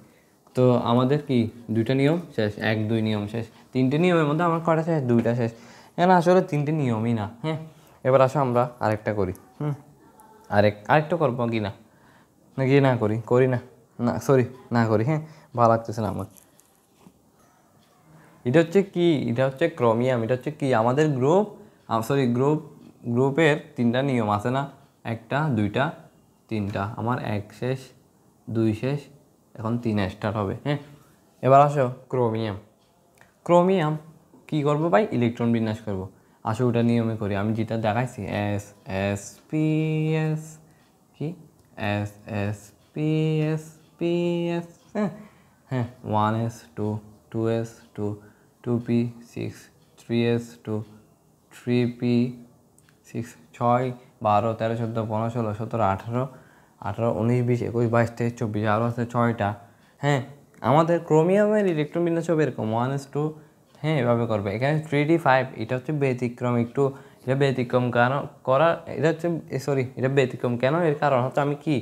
তো আমাদের কি 2টা নিয়ম শেষ, 1 2 নিয়ম শেষ, 3টে নিয়মের মধ্যে আমার কয়টা শেষ, 2টা শেষ, এখানে আসলে 3টে নিয়মই না। হ্যাঁ এবার আসো আমরা আরেকটা করি, আরেকটা করবো কি না, নাকি না করি, করি না, না সরি না করি, হ্যাঁ ভালো লাগতেছে না আমার। এটা হচ্ছে কি, এটা হচ্ছে ক্রোমিয়াম, এটা হচ্ছে কি আমাদের গ্রুপ, সরি গ্রুপের 3টা নিয়ম আছে না, 1টা 2টা 3টা, আমার 1 শেষ 2 শেষ, এখন 3 স্টার্ট হবে। হ্যাঁ এবার আসো ক্রোমিয়াম, ক্রোমিয়াম কী করবো ভাই, ইলেকট্রন বিন্যাস করব। আসো ওটা নিয়মে করি, আমি যেটা দেখাইছি এস এস পি এস, কি S S P S P S, হ্যাঁ হ্যাঁ 1s 2 2s 2 2p 6 3s 2 3p 6 6 12 13 14 15 16 17 18 18 19 20 21 22 23 24, আরও আছে 6টা। হ্যাঁ আমাদের ক্রোমিয়ামের ইলেকট্রন বিন্যাস হবে এরকম 1s 2, হ্যাঁ এভাবে করবে। এখানে 3d 5 এটা হচ্ছে ব্যতিক্রম, একটু এটা ব্যতিক্রম কেন করা, এটা হচ্ছে সরি এটা ব্যতিক্রম কেন, এর কারণ হচ্ছে আমি কি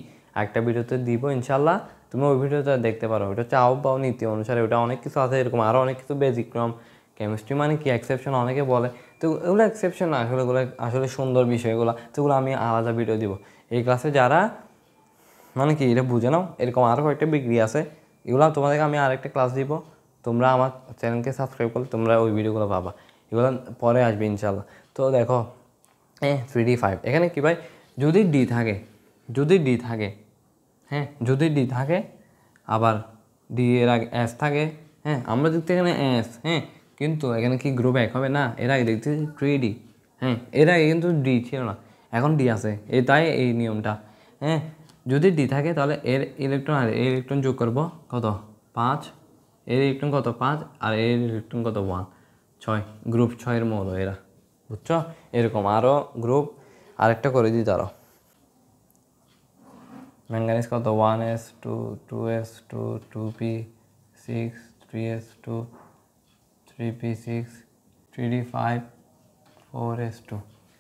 একটা ভিডিওতে দিব ইনশাল্লাহ, তুমি ওই ভিডিওটা দেখতে পারো, ওটা হচ্ছে আহ্বান নীতি অনুসারে, ওটা অনেক কিছু আছে এরকম, আরও অনেক কিছু ব্যতিক্রম। কেমিস্ট্রি মানে কি এক্সেপশন অনেকে বলে, তো এগুলো এক্সেপশন না, আসলে এগুলো আসলে সুন্দর বিষয়গুলো, তো এগুলো আমি আলাদা ভিডিও দিব। এই ক্লাসে যারা মানে কি এটা বুঝে নাও, এরকম আরও কয়েকটা ডিগ্রি আছে, এগুলো তোমাদেরকে আমি আরেকটা ক্লাস দিব, তোমরা আমার চ্যানেলকে সাবস্ক্রাইব করলে তোমরা ওই ভিডিওগুলো পাবা, এগুলো পরে আসবে ইনশাল্লাহ। তো দেখো 3d 5 এখানে কি ভাই, যদি ডি থাকে, যদি ডি থাকে, হ্যাঁ যদি ডি থাকে, আবার ডি এর আগে এস থাকে, হ্যাঁ আমরা দেখতে এখানে এস, হ্যাঁ কিন্তু এখানে কি গ্রুপ 1 হবে না, এর আগে দেখতে 3d, হ্যাঁ এর আগে কিন্তু ডি ছিল না, এখন ডি আছে, তাই এই নিয়মটা। হ্যাঁ যদি ডি থাকে তাহলে এর ইলেকট্রন আর এর ইলেকট্রন যোগ করবো কত 5, এর ইলেকট্রন কত 5 আর এর ইলেকট্রন কত 1, 6, গ্রুপ 6 এর মৌল এরা, বুঝছো। এরকম আরও গ্রুপ আরেকটা করে দিই তারও, ম্যাঙ্গানিজ কত 1s 2 2s 2 2p 6 3s 2 3p 6 3d 5 4s 2।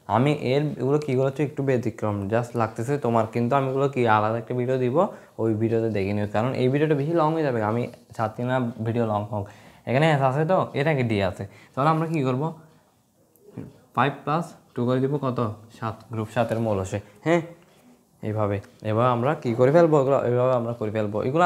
আমি এগুলো কীগুলো হচ্ছে একটু ব্যতিক্রম জাস্ট লাগতেছে তোমার, কিন্তু আমি এগুলো কি আলাদা একটা ভিডিও দিব, ওই ভিডিওতে দেখে নিও, কারণ এই ভিডিওটা বেশি লং হয়ে যাবে, আমি চাচ্ছি না ভিডিও লং হোক। এখানে এস আছে তো এর আগে ডি আছে, তাহলে আমরা কী করবো 5 + 2 করে দিব কত 7, গ্রুপ 7 মৌল আসে। হ্যাঁ এইভাবে এবার আমরা কী করে ফেলবো, এগুলো এইভাবে আমরা করে ফেলবো, এগুলো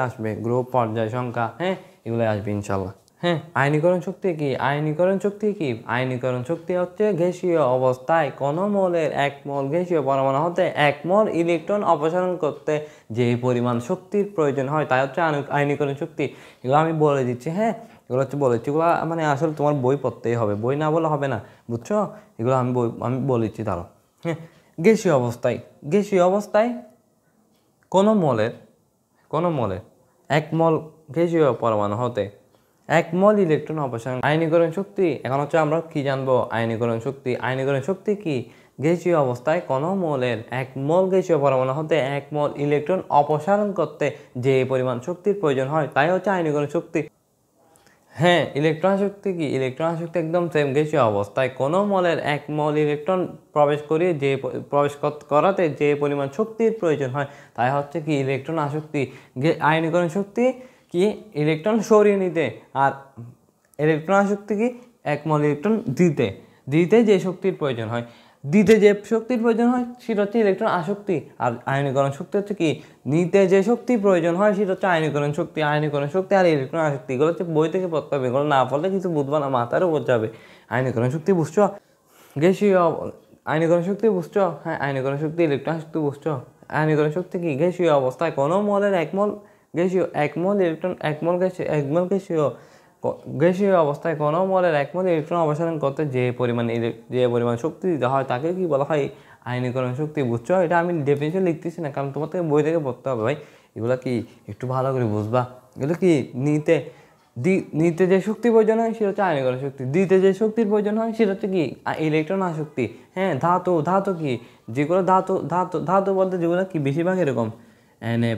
আসবে গ্রুপ পর্যায় সংখ্যা, হ্যাঁ এগুলো আসবে ইনশাল্লাহ। হ্যাঁ আয়নীকরণ শক্তি কি, আয়নীকরণ শক্তি হচ্ছে গ্যাসীয় অবস্থায় কোনো মৌলের 1 মোল গ্যাসীয় পরমাণু হতে 1 মোল ইলেকট্রন অপসারণ করতে যে পরিমাণ শক্তির প্রয়োজন হয় তাই হচ্ছে আয়নীকরণ শক্তি। এগুলো আমি বলে দিচ্ছি, হ্যাঁ এগুলো হচ্ছে বলেছি, এগুলো মানে আসলে তোমার বই পড়তেই হবে, বই না বলে হবে না, বুঝছো। এগুলো আমি বলেছি তারও। হ্যাঁ গ্যাসীয় অবস্থায় কোনো মলের 1 মোল গ্যাসীয় পরমাণু হতে 1 মোল ইলেকট্রন অপসারণ। আয়নীকরণ শক্তি এখন হচ্ছে আমরা কি জানবো, আয়নীকরণ শক্তি কি গ্যাসীয় অবস্থায় কোনো মোলের 1 মোল গ্যাসীয় পরমাণু হতে 1 মোল ইলেকট্রন অপসারণ করতে যে পরিমাণ শক্তির প্রয়োজন হয় তাই হচ্ছে আয়নীকরণ শক্তি। হ্যাঁ, ইলেকট্রন শক্তি কি? ইলেকট্রন শক্তি একদম সেম গ্যাসীয় অবস্থায় কোনো মোলের 1 মোল ইলেকট্রন প্রবেশ করাতে যে পরিমাণ শক্তির প্রয়োজন হয় তাই হচ্ছে কি ইলেকট্রন আসক্তি। আয়নীকরণ শক্তি কি? ইলেকট্রন সরিয়ে নিতে, আর ইলেকট্রন আসক্তি কি? 1 মোল ইলেকট্রন দিতে যে শক্তির প্রয়োজন হয়, দিতে যে শক্তির প্রয়োজন হয় সেটা হচ্ছে ইলেকট্রন আসক্তি। আর আয়নীকরণ শক্তি হচ্ছে কি? নিতে যে শক্তি প্রয়োজন হয় সেটা হচ্ছে আয়নীকরণ শক্তি। আয়নীকরণ শক্তি আর ইলেকট্রন আসক্তি এগুলো হচ্ছে বই থেকে পড়তে হবে, এগুলো না পড়লে কিছু বুঝবা না, মাথার উপর যাবে। আয়নীকরণ শক্তি বুঝছো? গ্যাসীয় আয়নীকরণ শক্তি বুঝছো? হ্যাঁ, আয়নীকরণ শক্তি, ইলেকট্রন শক্তি বুঝছো? আয়নীকরণ শক্তি কি? গ্যাসীয় অবস্থায় কোনো মোলের 1 মোল গ্যাসীয় 1 মোল ইলেকট্রন 1 মোল গ্যাসীয় অবস্থায় কোনো মোলের 1 মোল ইলেকট্রন অপসারণ করতে যে পরিমাণ শক্তি দিতে হয় তাকে কি বলা হয়? আয়নীকরণ শক্তি। বুঝছো? এটা আমি ডেফিনিশন লিখতেছি না, কারণ তোমার থেকে বই থেকে পড়তে হবে ভাই। এগুলো কি একটু ভালো করে বুঝবা। এগুলো কি নিতে যে শক্তি প্রয়োজন হয় সেটা হচ্ছে আয়নীকরণ শক্তি, দিতে যে শক্তির প্রয়োজন হয় সেটা হচ্ছে কি? ইলেকট্রন আসক্তি। হ্যাঁ, ধাতু কি? যেগুলো ধাতু বলতে যেগুলো কি বেশিরভাগ এরকম Na+,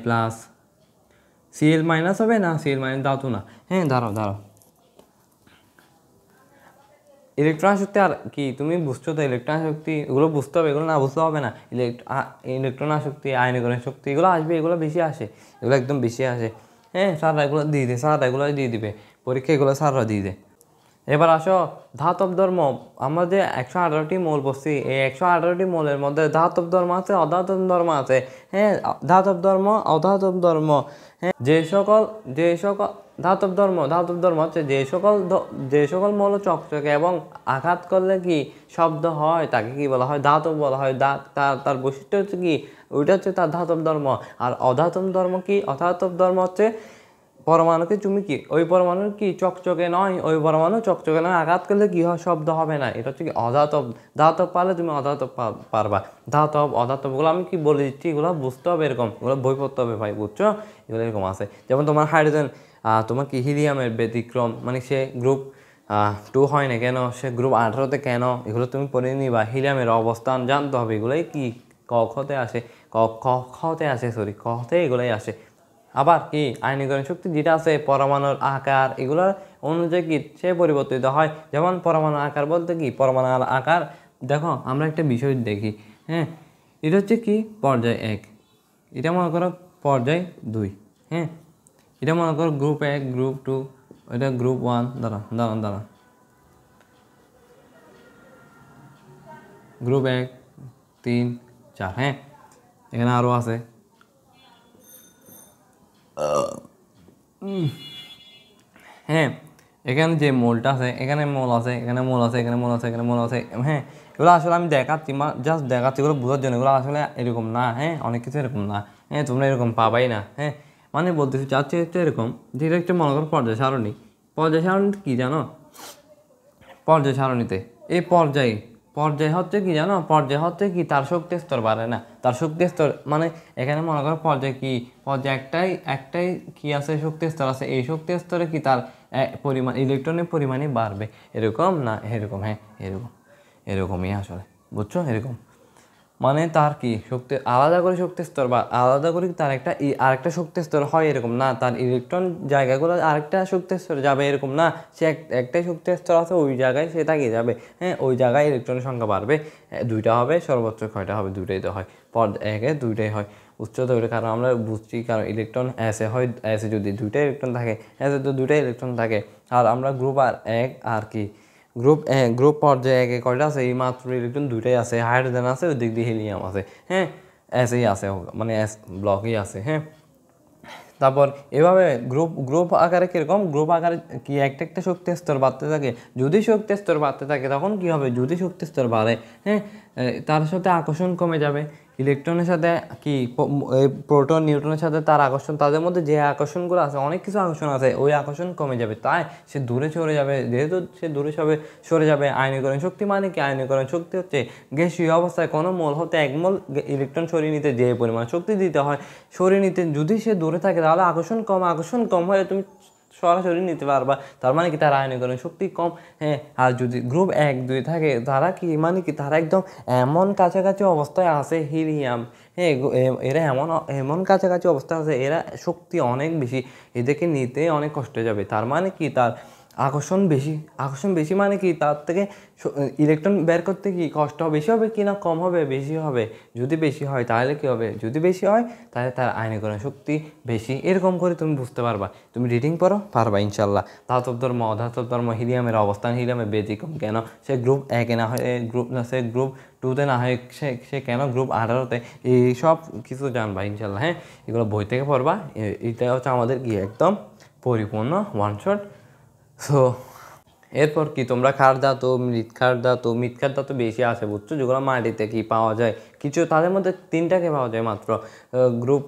Cl- হবে না, Cl- ধাতু না। হ্যাঁ, দাঁড়াও, ইলেকট্রন শক্তি আর কি তুমি বুঝছো তো? ইলেকট্রন শক্তি এগুলো বুঝতে হবে, এগুলো না বুঝতে হবে না। ইলেকট্রন শক্তি, আয়নীকরণ শক্তি এগুলো আসবে, এগুলো বেশি আসে, এগুলো একদম বেশি আসে। হ্যাঁ, স্যাররা এগুলো দিয়ে দিবে পরীক্ষা, এগুলো স্যাররা দিয়ে দেয়। এবার আসো ধাতব ধর্ম। আমরা যে 118টি মৌল বলছি, এই 118টি মৌলের মধ্যে ধাতব ধর্ম আছে, অধাতব ধর্ম আছে। হ্যাঁ, ধাতব ধর্ম, অধাতব ধর্ম। হ্যাঁ, যে সকল ধাতব ধর্ম হচ্ছে যে সকল মৌল চকচকে এবং আঘাত করলে কি শব্দ হয় তাকে কি বলা হয়? ধাতব বলা হয়। তার বৈশিষ্ট্য হচ্ছে কি? ওইটা হচ্ছে তার ধাতব ধর্ম। আর অধাতব ধর্ম কি? অধাতব ধর্ম হচ্ছে পরমাণুকে তুমি কি ওই পরমাণুর কি চকচকে নয়, ওই পরমাণু চকচকে নয়, আঘাত করলে কি হয়? শব্দ হবে না। এটা হচ্ছে কি অধাতব। ধাতব পারলে তুমি অধাতব পারবা। অধাতব এগুলো আমি কি বলে দিচ্ছি, এগুলো বুঝতে হবে, এরকম এগুলো বই পড়তে হবে ভাই, বুঝছো? এগুলো এরকম আছে। যেমন তোমার হাইড্রোজেন, তোমার কি হিলিয়ামের ব্যতিক্রম, মানে সে গ্রুপ 2 হয় না কেন, সে গ্রুপ 18তে কেন, এগুলো তুমি পড়ে নিবা। হিলিয়ামের অবস্থান জানতে হবে, এগুলোই কি খতে আসে, খতে এগুলোই আসে। আবার কি আয়নীকরণ শক্তি যেটা আছে পরমাণুর আকার এগুলোর অনুযায়ী কি সে পরিবর্তিত হয়। যেমন পরমাণুর আকার বলতে কি? পরমাণুর আকার দেখো, আমরা একটা বিষয় দেখি। হ্যাঁ, এটা হচ্ছে কি? পর্যায় 1, এটা মনে করো পর্যায় 2। হ্যাঁ, এটা মনে করো গ্রুপ 1, গ্রুপ 2, এটা গ্রুপ 1। দাঁড়ান, গ্রুপ 1, 3, 4। হ্যাঁ, এখানে আরও আছে। হ্যাঁ, এখানে যে মোলটা আছে, এখানে মোল আছে, এখানে মোল আছে, এখানে মোল আছে, এখানে মোল আছে। হ্যাঁ, এগুলো আসলে আমি দেখাচ্ছি, জাস্ট দেখাচ্ছি এগুলো বোঝার জন্য। এগুলো আসলে এরকম না। হ্যাঁ, অনেক কিছু এরকম না। হ্যাঁ, তোমরা এরকম পাবাই না। হ্যাঁ, মানে বলতেছি চাচ্ছি হচ্ছে এরকম যে এটা একটা মনে করো পর্যায় সারণী কি জানো? পর্যায় সারণীতে এই পর্যায় হচ্ছে কি জানো? পর্যায় হচ্ছে কি তার শক্তি স্তর বাড়ে না, তার শক্তি স্তর মানে এখানে মনে করো পর্যায় কি? পর্যায় একটাই কি আছে? শক্তি স্তর আছে। এই শক্তি স্তরে কি তার পরিমাণ ইলেকট্রনের পরিমাণই বাড়বে, এরকম না এরকম। হ্যাঁ, এরকমই আসলে, বুঝছো? এরকম মানে তার কি শক্তি আলাদা করে শক্তি স্তর বা আলাদা করে তার আরেকটা শক্তি স্তর হয়, এরকম না। তার ইলেকট্রন জায়গাগুলো আরেকটা শক্তি স্তরে যাবে, এরকম না। সে একটাই শক্তি স্তর আছে, ওই জায়গায় সে থাকিয়ে যাবে। হ্যাঁ, ওই জায়গায় ইলেকট্রনের সংখ্যা বাড়বে। 2টা হবে, সর্বোচ্চ কয়টা হবে? 2টাই তো হয়। একে 2টাই হয়। উচ্চতা ওইটা কারণ আমরা বুঝছি, কারণ ইলেকট্রন এসে হয়, এসে যদি 2টা ইলেকট্রন থাকে, এসে তো 2টা ইলেকট্রন থাকে। আর আমরা গ্রুপ 1 আর কি গ্রুপ পর্যায়ে 1-এ কয়টা আছে? এই মাত্র ইলেকট্রন 2টাই আছে, হাইড্রোজেন আছে, ওই দিক দিয়ে হিলিয়াম আছে। হ্যাঁ, এসেই আছে, মানে এস ব্লকই আছে। হ্যাঁ, তারপর এভাবে গ্রুপ আকারে কীরকম? গ্রুপ আকারে কি একটা শক্তি স্তর বাড়তে থাকে। যদি শক্তি স্তর বাড়তে থাকে তখন কি হবে? যদি শক্তি স্তর বাড়ে, হ্যাঁ, তার সাথে আকর্ষণ কমে যাবে। ইলেকট্রনের সাথে কি প্রোটন নিউট্রনের সাথে তার আকর্ষণ, তাদের মধ্যে যে আকর্ষণগুলো আছে, অনেক কিছু আকর্ষণ আছে, ওই আকর্ষণ কমে যাবে, তাই সে দূরে সরে যাবে। যেহেতু সে দূরে সরে যাবে, আয়নীকরণ শক্তি মানে কি? আয়নীকরণ শক্তি হচ্ছে গ্যাসীয় অবস্থায় কোনো মোল হতে 1 মোল ইলেকট্রন সরিয়ে নিতে যে পরিমাণ শক্তি দিতে হয়, সরিয়ে নিতে যদি সে দূরে থাকে তাহলে আকর্ষণ কম হলে তুমি সরাসরি নিতে পারবা। তার মানে কি তার আয়নীকরণ শক্তি কম। হ্যাঁ, আর যদি গ্রুপ 1, 2 থাকে তারা কি মানে কি তারা একদম এমন কাছাকাছি অবস্থায় আছে হিলিয়াম। হ্যাঁ, এরা এমন এমন কাছাকাছি অবস্থায় আছে, এরা শক্তি অনেক বেশি, এদেরকে নিতে অনেক কষ্ট হয়ে যাবে। তার মানে কি তার আকর্ষণ বেশি। আকর্ষণ বেশি মানে কি তার থেকে ইলেকট্রন বের করতে কি কষ্ট বেশি হবে কি না কম হবে? বেশি হবে। যদি বেশি হয় তাহলে কি হবে? যদি বেশি হয় তাহলে তার আয়নীকরণ শক্তি বেশি। এরকম করে তুমি বুঝতে পারবা। তুমি রিডিং পড়ো, পারবা ইনশাল্লাহ। ধাতব ধর্ম অধাতব ধর্ম, হিলিয়ামের অবস্থান, হিলিয়ামের ব্যতিক্রম কেন, সে গ্রুপ 1-এ না হয় সে গ্রুপ 2-তে না হয় সে কেন গ্রুপ 18-তে, এই সব কিছু জানবা ইনশাল্লাহ। হ্যাঁ, এগুলো বই থেকে পড়বা। এটা হচ্ছে আমাদের কি একদম পরিপূর্ণ ওয়ান শট। সো এরপর কি তোমরা ক্ষার ধাতু, মৃৎক্ষার ধাতু, মৃৎক্ষার ধাতু বেশি আছে বুঝছো, যেগুলো মাটিতে কি পাওয়া যায় কিছু, তাদের মধ্যে 3টাকে পাওয়া যায় মাত্র। গ্রুপ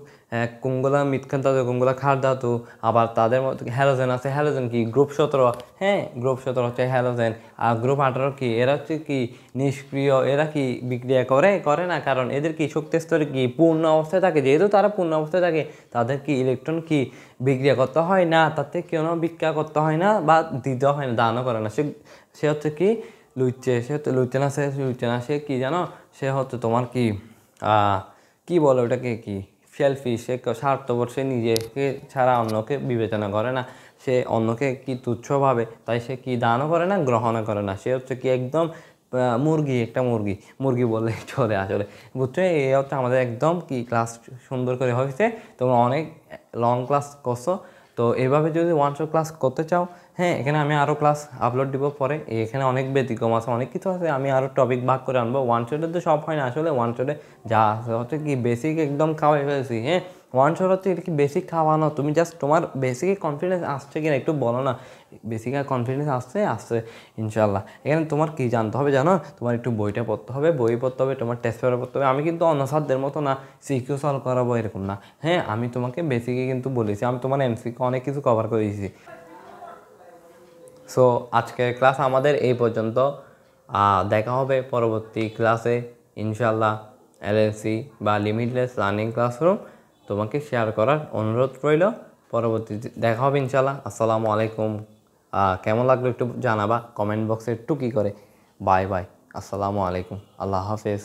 কোনগুলা মৃৎক্ষার ধাতু, কোনগুলা ক্ষার ধাতু। আবার তাদের মধ্যে হ্যালোজেন আছে। হ্যালোজেন কি গ্রুপ 17। হ্যাঁ, গ্রুপ 17 হচ্ছে হ্যালোজেন। আর গ্রুপ 18 কি এরা হচ্ছে কি নিষ্ক্রিয়। এরা কি বিক্রিয়া করে না, কারণ এদের কি শক্তি স্তরে কি পূর্ণ অবস্থায় থাকে। যেহেতু তারা পূর্ণ অবস্থায় থাকে তাদের কি ইলেকট্রন কি বিক্রিয়া করতে হয় না, তাতে কোনো বিক্রিয়া করতে হয় না বা দিতে হয় না, দানও করে না। সে হচ্ছে কি লুইচে। সে হচ্ছে লুইচে না, সে কি জানো, সে হচ্ছে তোমার কি কি বলে ওটাকে, কি সেলফিশ। সে স্বার্থপর, সে নিজেকে ছাড়া অন্যকে বিবেচনা করে না, সে অন্যকে কি তুচ্ছ ভাবে, তাই সে কি দানও করে না, গ্রহণও করে না। সে হচ্ছে কি একদম মুরগি, একটা মুরগি বললে চলে আসলে, বুঝছো। এই হচ্ছে আমাদের একদম কি ক্লাস সুন্দর করে হয়েছে। তোমরা অনেক লং ক্লাস করছো। তো এভাবে যদি ওয়ান শট ক্লাস করতে চাও, হ্যাঁ, এখানে আমি আরও ক্লাস আপলোড দিব পরে। এখানে অনেক ব্যতিক্রম আছে, অনেক কিছু আছে, আমি আরও টপিক ভাগ করে আনবো। ওয়ান শটে তো সব হয় না আসলে। ওয়ান শটে যা আছে হচ্ছে কি বেসিক একদম খাওয়াই ফেলছি। হ্যাঁ, ওয়ান শট হচ্ছে এটা কি বেসিক খাওয়ানো। তুমি জাস্ট তোমার বেসিকে কনফিডেন্স আসছে কিনা একটু বলো না। বেসিক আর কনফিডেন্স আসছে ইনশাল্লাহ। এখানে তোমার কি জানতে হবে জানো, তোমার একটু বইটা পড়তে হবে, বই পড়তে হবে, তোমার টেস্ট পেপার পড়তে হবে। আমি কিন্তু অন্য স্যারদের মতো না সিকিউ সলভ করাবো এরকম না। হ্যাঁ, আমি তোমাকে বেসিকে কিন্তু বলেছি, আমি তোমার এমসিকিউ অনেক কিছু কভার করে দিয়েছি। সো আজকের ক্লাস আমাদের এই পর্যন্ত। দেখা হবে পরবর্তী ক্লাসে ইনশাল্লাহ। এলএলসি বা লিমিটলেস লার্নিং ক্লাসরুম তোমাকে শেয়ার করার অনুরোধ রইল। পরবর্তীতে দেখা হবে ইনশাল্লাহ। আসসালামু আলাইকুম। কেমন লাগলো একটু জানাবা কমেন্ট বক্সে একটু কি করে। বাই বাই, আসসালামু আলাইকুম, আল্লাহ হাফেজ।